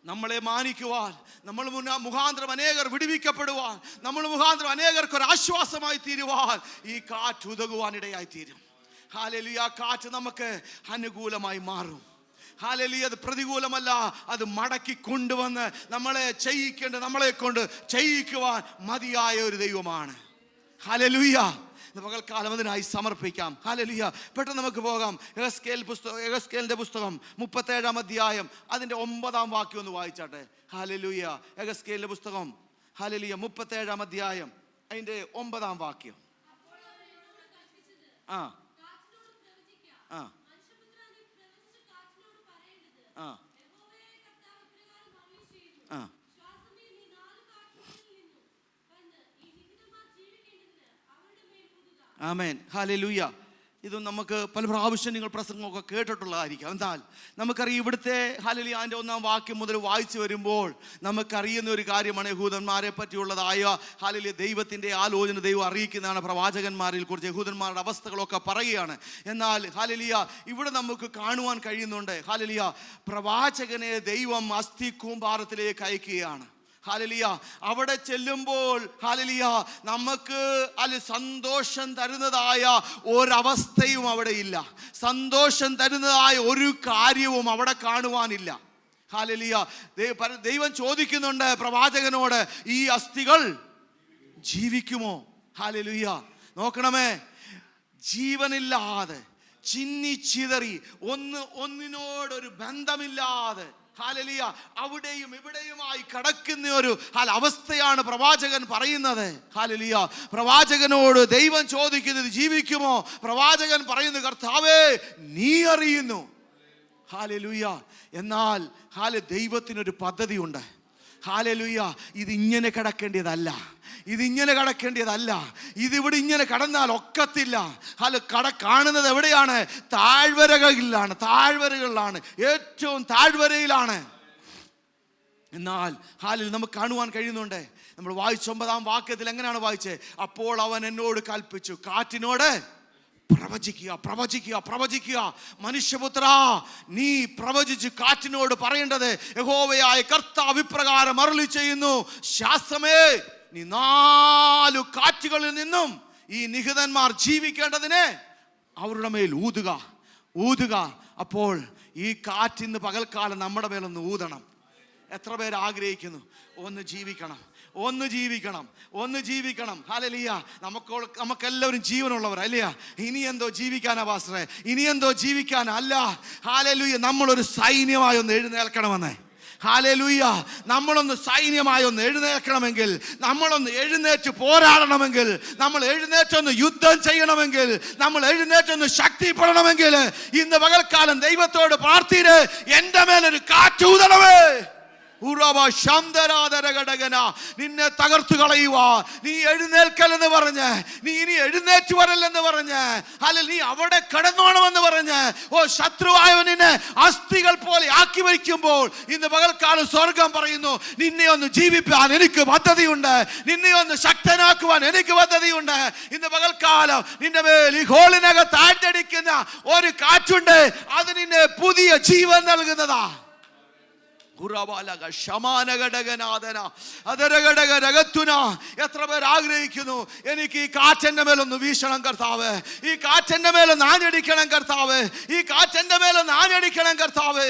നമ്മളെ മാനിക്കുവാൻ, നമ്മൾ മുഖാന്തരം അനേകർ വിടുവിക്കപ്പെടുവാൻ, നമ്മൾ മുഖാന്തരം അനേകർക്ക് ഒരു ആശ്വാസമായി തീരുവാൻ ഈ കാറ്റ് ഉതകുവാൻ ഇടയായി തീരും. ഹല്ലേലൂയ. കാറ്റ് നമുക്ക് അനുകൂലമായി മാറും. ഹല്ലേലൂയ. അത് പ്രതികൂലമല്ല, അത് മടക്കി കൊണ്ടുവന്ന് നമ്മളെ നമ്മളെ കൊണ്ട് ചെയ്യിക്കുവാൻ മതിയായ ഒരു ദൈവമാണ്. ഹല്ലേലൂയ. പകൽക്കാലം അതിനായി സമർപ്പിക്കാം. ഹല്ലേലൂയ. പെട്ടെന്ന് നമുക്ക് പോകാം. യെഹെസ്കേലിന്റെ പുസ്തകം 37-ാം അധ്യായം അതിന്റെ 9-ാം വാക്യം ഒന്ന് വായിച്ചാട്ടെ. ഹല്ലേലൂയ. യെഹെസ്കേലിന്റെ പുസ്തകം ഹല്ലേലൂയ 37-ാം അധ്യായം അതിന്റെ 9-ാം വാക്യം. ആ ആ ആ ആമേൻ. ഹല്ലേലൂയ. ഇത് നമുക്ക് പല പ്രാവശ്യം നിങ്ങൾ പ്രസംഗമൊക്കെ കേട്ടിട്ടുള്ളതായിരിക്കും. എന്നാൽ നമുക്കറിയാം ഇവിടുത്തെ ഹല്ലേലൂയ അതിൻ്റെ 1-ാം വാക്യം മുതൽ വായിച്ചു വരുമ്പോൾ നമുക്കറിയുന്ന ഒരു കാര്യമാണ് യഹൂദന്മാരെ പറ്റിയുള്ളതായ ഹല്ലേലൂയ ദൈവത്തിൻ്റെ ആലോചന ദൈവം അറിയിക്കുന്നതാണ്. പ്രവാചകന്മാരിൽ കുറിച്ച് യഹൂദന്മാരുടെ അവസ്ഥകളൊക്കെ പറയുകയാണ്. എന്നാൽ ഹല്ലേലൂയ ഇവിടെ നമുക്ക് കാണുവാൻ കഴിയുന്നുണ്ട് ഹല്ലേലൂയ പ്രവാചകനെ ദൈവം അസ്ഥി കൂമ്പാരത്തിലേക്ക് അയക്കുകയാണ്. ഹല്ലേലൂയ. അവിടെ ചെല്ലുമ്പോൾ ഹല്ലേലൂയ നമുക്ക് സന്തോഷം തരുന്നതായ ഒരവസ്ഥയും അവിടെ ഇല്ല, സന്തോഷം തരുന്നതായ ഒരു കാര്യവും അവിടെ കാണുവാനില്ല. ഹല്ലേലൂയ. ദൈവം ചോദിക്കുന്നുണ്ട് പ്രവാചകനോട്, ഈ അസ്ഥികൾ ജീവിക്കുമോ? ഹല്ലേലൂയ. നോക്കണമേ, ജീവനില്ലാതെ ചിന്നിച്ചിതറി ഒന്നിനോടൊരു ബന്ധമില്ലാതെ ഹല്ലേലൂയ അവിടെയും ഇവിടെയുമായി കിടക്കുന്ന ഒരു അവസ്ഥയാണ് പ്രവാചകൻ പറയുന്നത്. ഹല്ലേലൂയ. പ്രവാചകനോട് ദൈവം ചോദിക്കുന്നത് ജീവിക്കുമോ? പ്രവാചകൻ പറയുന്നു, കർത്താവേ നീ അറിയുന്നു. ഹല്ലേലൂയ. എന്നാൽ ദൈവത്തിനൊരു പദ്ധതിയുണ്ട്. ഹല്ലേലൂയ. ഇതിങ്ങനെ കിടക്കേണ്ടതല്ല, ഇതിങ്ങനെ കിടക്കേണ്ടതല്ല, ഇതിവിടെ ഇങ്ങനെ കടന്നാൽ ഒക്കത്തില്ല. കാണുന്നത് എവിടെയാണ്? താഴ്വരകളിലാണ്, ഏറ്റവും താഴ്വരയിലാണ്. എന്നാൽ നമുക്ക് കാണുവാൻ കഴിയുന്നുണ്ട്. നമ്മൾ വായിച്ച 9-ാം വാക്യത്തിൽ എങ്ങനെയാണ് വായിച്ചത്? അപ്പോൾ അവൻ എന്നോട് കൽപ്പിച്ചു, കാറ്റിനോട് പ്രവചിക്കുക. മനുഷ്യപുത്ര, നീ പ്രവചിച്ച് കാറ്റിനോട് പറയേണ്ടത്, യഹോവയായ കർത്താവ് ഇപ്രകാരം അരുളി ചെയ്യുന്നു, ശ്വാസമേ നീ 4 കാറ്റുകളിൽ നിന്നും ഈ നിഹിതന്മാർ ജീവിക്കേണ്ടതിന് അവരുടെ മേൽ ഊതുക. അപ്പോൾ ഈ കാറ്റിന്ന് പകൽക്കാലം നമ്മുടെ മേലൊന്ന് ഊതണം. എത്ര പേര് ആഗ്രഹിക്കുന്നു ഒന്ന് ജീവിക്കണം? ഹല്ലേലൂയ. നമുക്കെല്ലാവരും ജീവനുള്ളവർ അല്ലയാ. ഇനി എന്തോ ജീവിക്കാനാ പാസ്റ്ററെ, ഇനി എന്തോ ജീവിക്കാനാ? അല്ല. ഹല്ലേലൂയ. നമ്മളൊരു സൈന്യമായി ഒന്ന് എഴുന്നേൽക്കണമെന്ന്. ഹല്ലേലൂയ. നമ്മളൊന്ന് സൈന്യമായി ഒന്ന് എഴുന്നേൽക്കണമെങ്കിൽ, നമ്മളൊന്ന് എഴുന്നേറ്റ് പോരാടണമെങ്കിൽ, നമ്മൾ എഴുന്നേറ്റൊന്ന് യുദ്ധം ചെയ്യണമെങ്കിൽ, നമ്മൾ എഴുന്നേറ്റൊന്ന് ശക്തിപ്പെടണമെങ്കിൽ ഇന്ന് പകൽക്കാലം ദൈവത്തോട് പ്രാർത്ഥിച്ച് എൻ്റെ മേലൊരു കാറ്റൂതണമേ. നിന്നെ തകർത്തു കളയുക. നീ എഴുന്നേൽക്കലെന്ന് പറഞ്ഞ്, നീ ഇനി എഴുന്നേറ്റ് വരല്ലെന്ന് പറഞ്ഞ്, അല്ലെങ്കിൽ നീ അവിടെ കിടന്നോണമെന്ന് പറഞ്ഞ് ശത്രുവായവനെ അസ്ഥികൾ പോലെ ആക്കി വയ്ക്കുമ്പോൾ ഇന്ന് പകൽക്കാലം സ്വർഗം പറയുന്നു, നിന്നെ ഒന്ന് ജീവിപ്പാൻ എനിക്ക് പദ്ധതിയുണ്ട്, നിന്നെ ഒന്ന് ശക്തനാക്കുവാൻ എനിക്ക് പദ്ധതിയുണ്ട്. ഇന്ന് പകൽക്കാലം നിന്റെ മേൽ ഈ ഹോളിനകത്ത് ആഴ്ചടിക്കുന്ന ഒരു കാറ്റുണ്ട്, അത് നിന്നെ പുതിയ ജീവൻ നൽകുന്നതാ. എത്ര പേർ ആഗ്രഹിക്കുന്നു, എനിക്ക് ഈ കാറ്റെന്റെ മേലൊന്ന് വീശണം കർത്താവ്, ഈ കാറ്റെന്റെ മേലൊന്ന് ആഞ്ഞടിക്കണം കർത്താവ്, ഈ കാറ്റെന്റെ മേലൊന്ന് ആഞ്ഞടിക്കണം കർത്താവ്.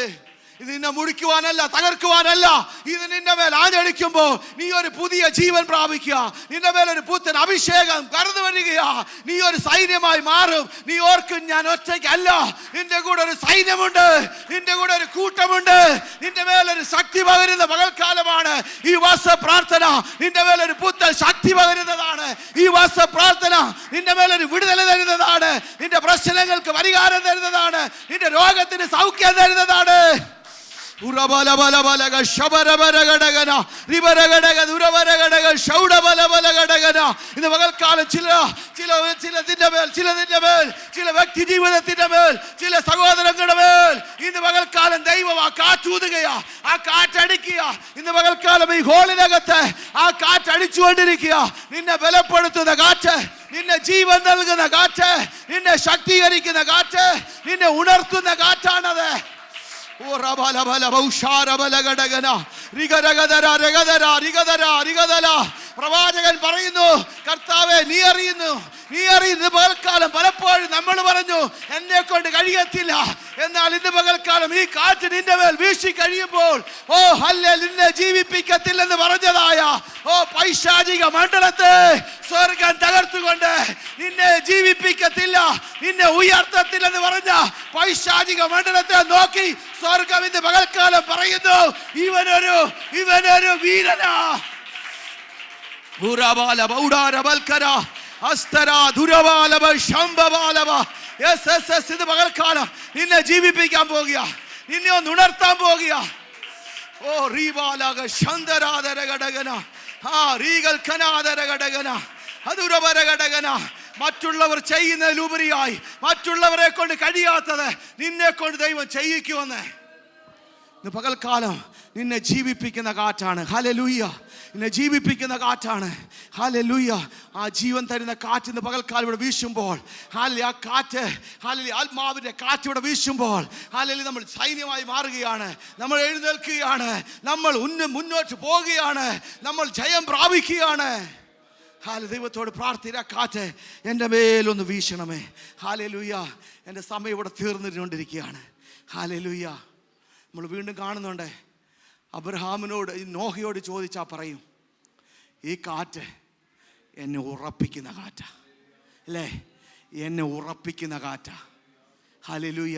ഇത് നിന്നെ മുടിക്കുവാനല്ല, തകർക്കുവാനല്ല. ഇത് നിന്റെ മേൽ ആഞ്ഞടിക്കുമ്പോ നീ ഒരു പുതിയ ജീവൻ പ്രാപിക്കുക. നിന്റെ മേൽ ഒരു പുത്തൻ അഭിഷേകം കടന്നു വരികയാ. നീ ഒരു സൈന്യമായി മാറും. നീ ഓർക്കും, ഞാൻ ഒറ്റയ്ക്കല്ല, നിന്റെ കൂടെ ഒരു സൈന്യമുണ്ട്, നിന്റെ കൂടെ ഒരു കൂട്ടമുണ്ട്. നിന്റെ മേലൊരു ശക്തി പകരുന്ന പകൽക്കാലമാണ് ഈ വാസ പ്രാർത്ഥന. നിന്റെ മേലൊരു പുത്തൻ ശക്തി പകരുന്നതാണ് ഈ വാസ പ്രാർത്ഥന. നിന്റെ മേലൊരു വിടുതല തരുന്നതാണ്, നിന്റെ പ്രശ്നങ്ങൾക്ക് പരിഹാരം തരുന്നതാണ്, നിന്റെ രോഗത്തിന് സൗഖ്യം തരുന്നതാണ്. ഇന്ന് പകൽക്കാലം ചില വ്യക്തി ജീവിതത്തിന്റെ മേൽ, ചില സഹോദരങ്ങളുടെ മേൽ ഇന്ന് പകൽക്കാലം ദൈവം ആ കാറ്റൂതുകയാ, ആ കാറ്റടിക്കുക. ഇന്ന് പകൽക്കാലം ഈ ഹോളിനകത്ത് ആ കാറ്റടിച്ചുകൊണ്ടിരിക്കുക. നിന്നെ ബലപ്പെടുത്തുന്ന കാറ്റ്, നിന്നെ ജീവൻ നൽകുന്ന കാറ്റ്, നിന്നെ ശക്തീകരിക്കുന്ന കാറ്റ്, നിന്നെ ഉണർത്തുന്ന കാറ്റാണത്. പ്രവാചകൻ പറയുന്നു, കർത്താവേ നീ അറിയുന്നു, നീ അറിയുന്നു. പകൽക്കാലം പലപ്പോഴും നമ്മൾ പറഞ്ഞു, എന്നെ കൊണ്ട് കഴിയത്തില്ല. എന്നാൽ ഇന്ന് പകൽക്കാലം ഈ കാറ്റ് നിന്റെ മേൽ വീശി കഴിയുമ്പോൾ നിന്നെ ജീവിപ്പിക്കത്തില്ലെന്ന് പറഞ്ഞതായ പൈശാചിക മണ്ഡലത്തെ സ്വർഗം തകർത്തുകൊണ്ട് നിന്നെ ജീവിപ്പിക്കത്തില്ല, നിന്നെ ഉയർത്തത്തില്ലെന്ന് പറഞ്ഞ പൈശാചിക മണ്ഡലത്തെ നോക്കി സ്വർഗം ഇന്ന് പകൽക്കാലം പറയുന്നു, ഇവനൊരു വീരനാ. ഇത് പകൽക്കാലം നിന്നെ ജീവിപ്പിക്കാൻ പോകുക, നിന്നെ ഒന്ന് ഉണർത്താൻ പോകുക. മറ്റുള്ളവർ ചെയ്യുന്നതിലുപരിയായി, മറ്റുള്ളവരെ കൊണ്ട് കഴിയാത്തത് നിന്നെ കൊണ്ട് ദൈവം ചെയ്യിക്കുമെന്ന്. ഇന്ന് പകൽക്കാലം നിന്നെ ജീവിപ്പിക്കുന്ന കാറ്റാണ്. ഹല്ലേലൂയ. നിന്നെ ജീവിപ്പിക്കുന്ന കാറ്റാണ്. ഹല്ലേലൂയ. ആ ജീവൻ തരുന്ന കാറ്റ് ഇന്ന് പകൽക്കാലം ഇവിടെ വീശുമ്പോൾ, ആ കാറ്റ്, ആത്മാവിന്റെ കാറ്റ് ഇവിടെ വീശുമ്പോൾ നമ്മൾ സൈന്യമായി മാറുകയാണ്, നമ്മൾ എഴുന്നേൽക്കുകയാണ്, നമ്മൾ മുന്നോട്ട് പോവുകയാണ്, നമ്മൾ ജയം പ്രാപിക്കുകയാണ്. ദൈവത്തോട് പ്രാർത്ഥിച്ച കാറ്റ് എൻ്റെ മേലൊന്ന് വീശണമേ. ഹല്ലേലൂയ. എൻ്റെ സമയം ഇവിടെ തീർന്നിട്ടുകൊണ്ടിരിക്കുകയാണ്. ഹല്ലേലൂയ. നമ്മൾ വീണ്ടും കാണുന്നുണ്ട്, അബ്രഹാമിനോട്, നോഹയോട് ചോദിച്ചാൽ പറയും, ഈ കാറ്റ് എന്നെ ഉറപ്പിക്കുന്ന കാറ്റാ, അല്ലേ? എന്നെ ഉറപ്പിക്കുന്ന കാറ്റാ. ഹല്ലേലൂയ.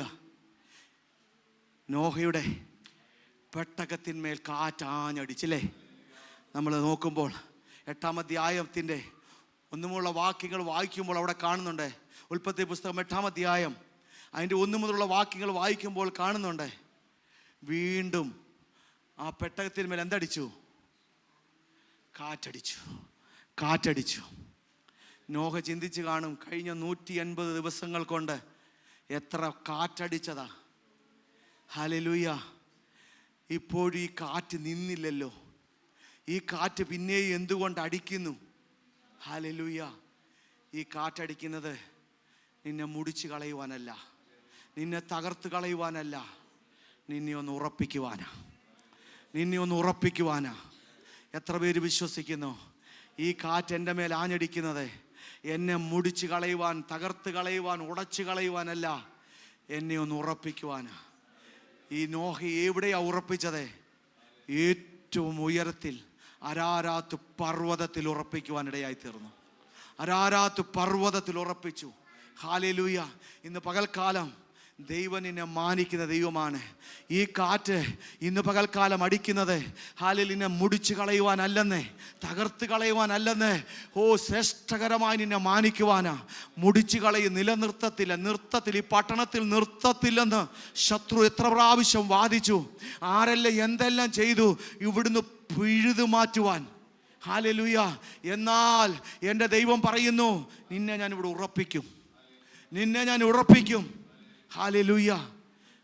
നോഹയുടെ പെട്ടകത്തിന്മേൽ കാറ്റാഞ്ഞടിച്ചില്ലേ? നമ്മൾ നോക്കുമ്പോൾ 8-ാം അധ്യായത്തിൻ്റെ ഒന്നുമുള്ള വാക്യങ്ങൾ വായിക്കുമ്പോൾ അവിടെ കാണുന്നുണ്ട്, ഉൽപ്പത്തി പുസ്തകം 8-ാം അധ്യായം അതിൻ്റെ 1 മുതലുള്ള വാക്യങ്ങൾ വായിക്കുമ്പോൾ കാണുന്നുണ്ട്, വീണ്ടും ആ പെട്ടകത്തിന്മേൽ എന്തടിച്ചു? കാറ്റടിച്ചു. നോഹ ചിന്തിച്ച് കാണും, കഴിഞ്ഞ 180 ദിവസങ്ങൾ കൊണ്ട് എത്ര കാറ്റടിച്ചതാ. ഹല്ലേലൂയ. ഇപ്പോഴും ഈ കാറ്റ് നിന്നില്ലല്ലോ, ഈ കാറ്റ് പിന്നെയും എന്തുകൊണ്ട് അടിക്കുന്നു? ഹല്ലേലൂയ. ഈ കാറ്റടിക്കുന്നത് നിന്നെ മുടിച്ചു കളയുവാനല്ല, നിന്നെ തകർത്ത് കളയുവാനല്ല, നിന്നെ ഒന്ന് ഉറപ്പിക്കുവാനാ. എത്ര പേര് വിശ്വസിക്കുന്നു? ഈ കാറ്റ് എൻ്റെ മേൽ ആഞ്ഞടിക്കുന്നത് എന്നെ മുടിച്ചു കളയുവാൻ, തകർത്ത് കളയുവാൻ, ഉടച്ചു കളയുവാനല്ല, എന്നെ ഒന്ന് ഉറപ്പിക്കുവാനാ. ഈ നോഹ എവിടെയാ ഉറപ്പിച്ചത്? ഏറ്റവും ഉയരത്തിൽ അരാരാത്ത് പർവ്വതത്തിൽ ഉറപ്പിക്കുവാനിടയായി തീർന്നു. അരാരാത്ത് പർവ്വതത്തിൽ ഉറപ്പിച്ചു. ഹല്ലേലൂയ. ഇന്ന് പകൽക്കാലം ദൈവം നിന്നെ മാനിക്കുന്ന ദൈവമാണ്. ഈ കാറ്റ് ഇന്ന് പകൽക്കാലം അടിക്കുന്നത് നിന്നെ മുടിച്ചു കളയുവാനല്ലെന്നേ, തകർത്ത് കളയുവാനല്ലെന്നേ, ശ്രേഷ്ഠകരമായി നിന്നെ മാനിക്കുവാനാ. മുടിച്ചു കളയും, നിലനിർത്തത്തില്ല, നിർത്തത്തിൽ ഈ പട്ടണത്തിൽ നിർത്തത്തില്ലെന്ന് ശത്രു എത്ര പ്രാവശ്യം വാദിച്ചു. ആരെല്ലാം എന്തെല്ലാം ചെയ്തു ഇവിടുന്ന് പിഴുതു മാറ്റുവാൻ. ഹല്ലേലൂയ. എന്നാൽ എൻ്റെ ദൈവം പറയുന്നു, നിന്നെ ഞാൻ ഇവിടെ ഉറപ്പിക്കും, നിന്നെ ഞാൻ ഉറപ്പിക്കും. Hallelujah,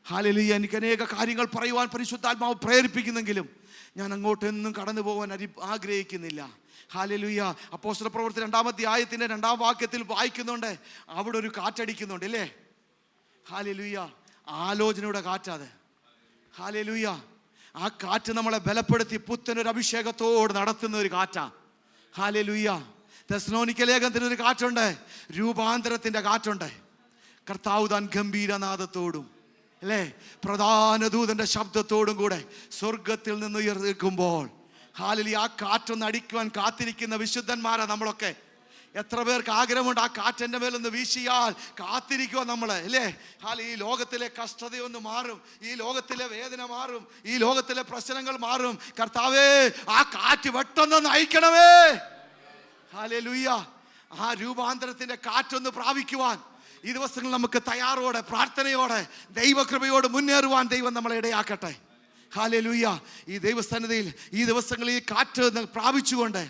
hallelujah. എനിക്ക് അനേക കാര്യങ്ങൾ പറയുവാൻ പരിശുദ്ധാത്മാവ് പ്രേരിപ്പിക്കുന്നെങ്കിലും ഞാൻ അങ്ങോട്ടെന്നും കടന്നു പോകാൻ ആഗ്രഹിക്കുന്നില്ല. ഹല്ലേലൂയ. അപ്പോസ്തല പ്രവൃത്തി 2-ാം അധ്യായത്തിൻ്റെ 2-ാം വാക്യത്തിൽ വായിക്കുന്നുണ്ട്, അവിടെ ഒരു കാറ്റടിക്കുന്നുണ്ട് അല്ലേ? ഹല്ലേലൂയ. ആലോചനയുടെ കാറ്റാത്. ഹല്ലേലൂയ. ആ കാറ്റ് നമ്മളെ ബലപ്പെടുത്തി പുത്തനൊരു അഭിഷേകത്തോട് നടത്തുന്ന ഒരു കാറ്റാ. ഹല്ലേലൂയ. തെസ്സലോനിക്ക ലേഖനത്തിനൊരു കാറ്റുണ്ട്, രൂപാന്തരത്തിൻ്റെ കാറ്റുണ്ട്. കർത്താവ് താൻ ഗംഭീരനാദത്തോടും അല്ലേ പ്രധാന ദൂതന്റെ ശബ്ദത്തോടും കൂടെ സ്വർഗത്തിൽ നിന്ന് ഉയർന്നിരിക്കുമ്പോൾ, ഹല്ലേലൂയ, ആ കാറ്റൊന്ന് അടിക്കുവാൻ കാത്തിരിക്കുന്ന വിശുദ്ധന്മാരാ നമ്മളൊക്കെ. എത്ര പേർക്ക് ആഗ്രഹമുണ്ട് ആ കാറ്റെൻ്റെ മേലൊന്ന് വീശിയാൽ കാത്തിരിക്കുക നമ്മൾ അല്ലേ? ഈ ലോകത്തിലെ കഷ്ടതയൊന്ന് മാറും, ഈ ലോകത്തിലെ വേദന മാറും, ഈ ലോകത്തിലെ പ്രശ്നങ്ങൾ മാറും. കർത്താവേ, ആ കാറ്റ് പെട്ടെന്ന് നയിക്കണമേ. ഹല്ലേലൂയ. ആ രൂപാന്തരത്തിന്റെ കാറ്റൊന്ന് പ്രാപിക്കുവാൻ ഈ ദിവസങ്ങളിൽ നമുക്ക് തയ്യാറോടെ, പ്രാർത്ഥനയോടെ, ദൈവകൃപയോട് മുന്നേറുവാൻ ദൈവം നമ്മളെ ഇടയാക്കട്ടെ. ഹല്ലേലൂയ. ഈ ദൈവസന്നിധിയിൽ ഈ ദിവസങ്ങളിൽ ഈ കാറ്റ് പ്രാപിച്ചുകൊണ്ട്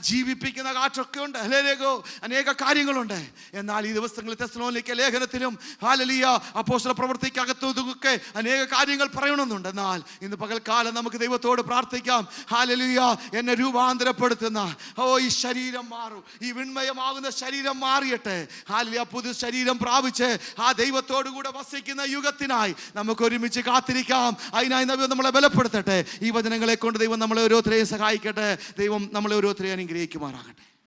ജീവിപ്പിക്കുന്ന കാറ്റൊക്കെ ഉണ്ട്. ഹല്ലേലൂയ. അനേക കാര്യങ്ങളുണ്ട്. എന്നാൽ ഈ ദിവസങ്ങളിൽ തെസ്സലോനിക്ക ലേഖനത്തിലും ഹല്ലേലൂയ അപ്പോസ്തല പ്രവൃത്തിക്കകത്തൊക്കെ അനേക കാര്യങ്ങൾ പറയണമെന്നുണ്ട്. എന്നാൽ ഇന്ന് പകൽക്കാലം നമുക്ക് ദൈവത്തോട് പ്രാർത്ഥിക്കാം. ഹല്ലേലൂയ. എന്നെ രൂപാന്തരപ്പെടുത്തുന്ന ഈ ശരീരം മാറും, ഈ വിൺമയമാകുന്ന ശരീരം മാറിയട്ടെ. ഹല്ലേലൂയ. പുതു ശരീരം പ്രാപിച്ച് ആ ദൈവത്തോടു കൂടെ വസിക്കുന്ന യുഗത്തിനായി നമുക്ക് ഒരുമിച്ച് കാത്തിരിക്കാം. അതിനായി ദൈവം നമ്മളെ ബലപ്പെടുത്തട്ടെ. ഈ വചനങ്ങളെ കൊണ്ട് ദൈവം നമ്മളെ ഓരോരുത്തരെയും സഹായിക്കട്ടെ. ദൈവം നമ്മളെ ഓരോരുത്തരെയും അനുഗ്രഹിക്കുമാറാകട്ടെ.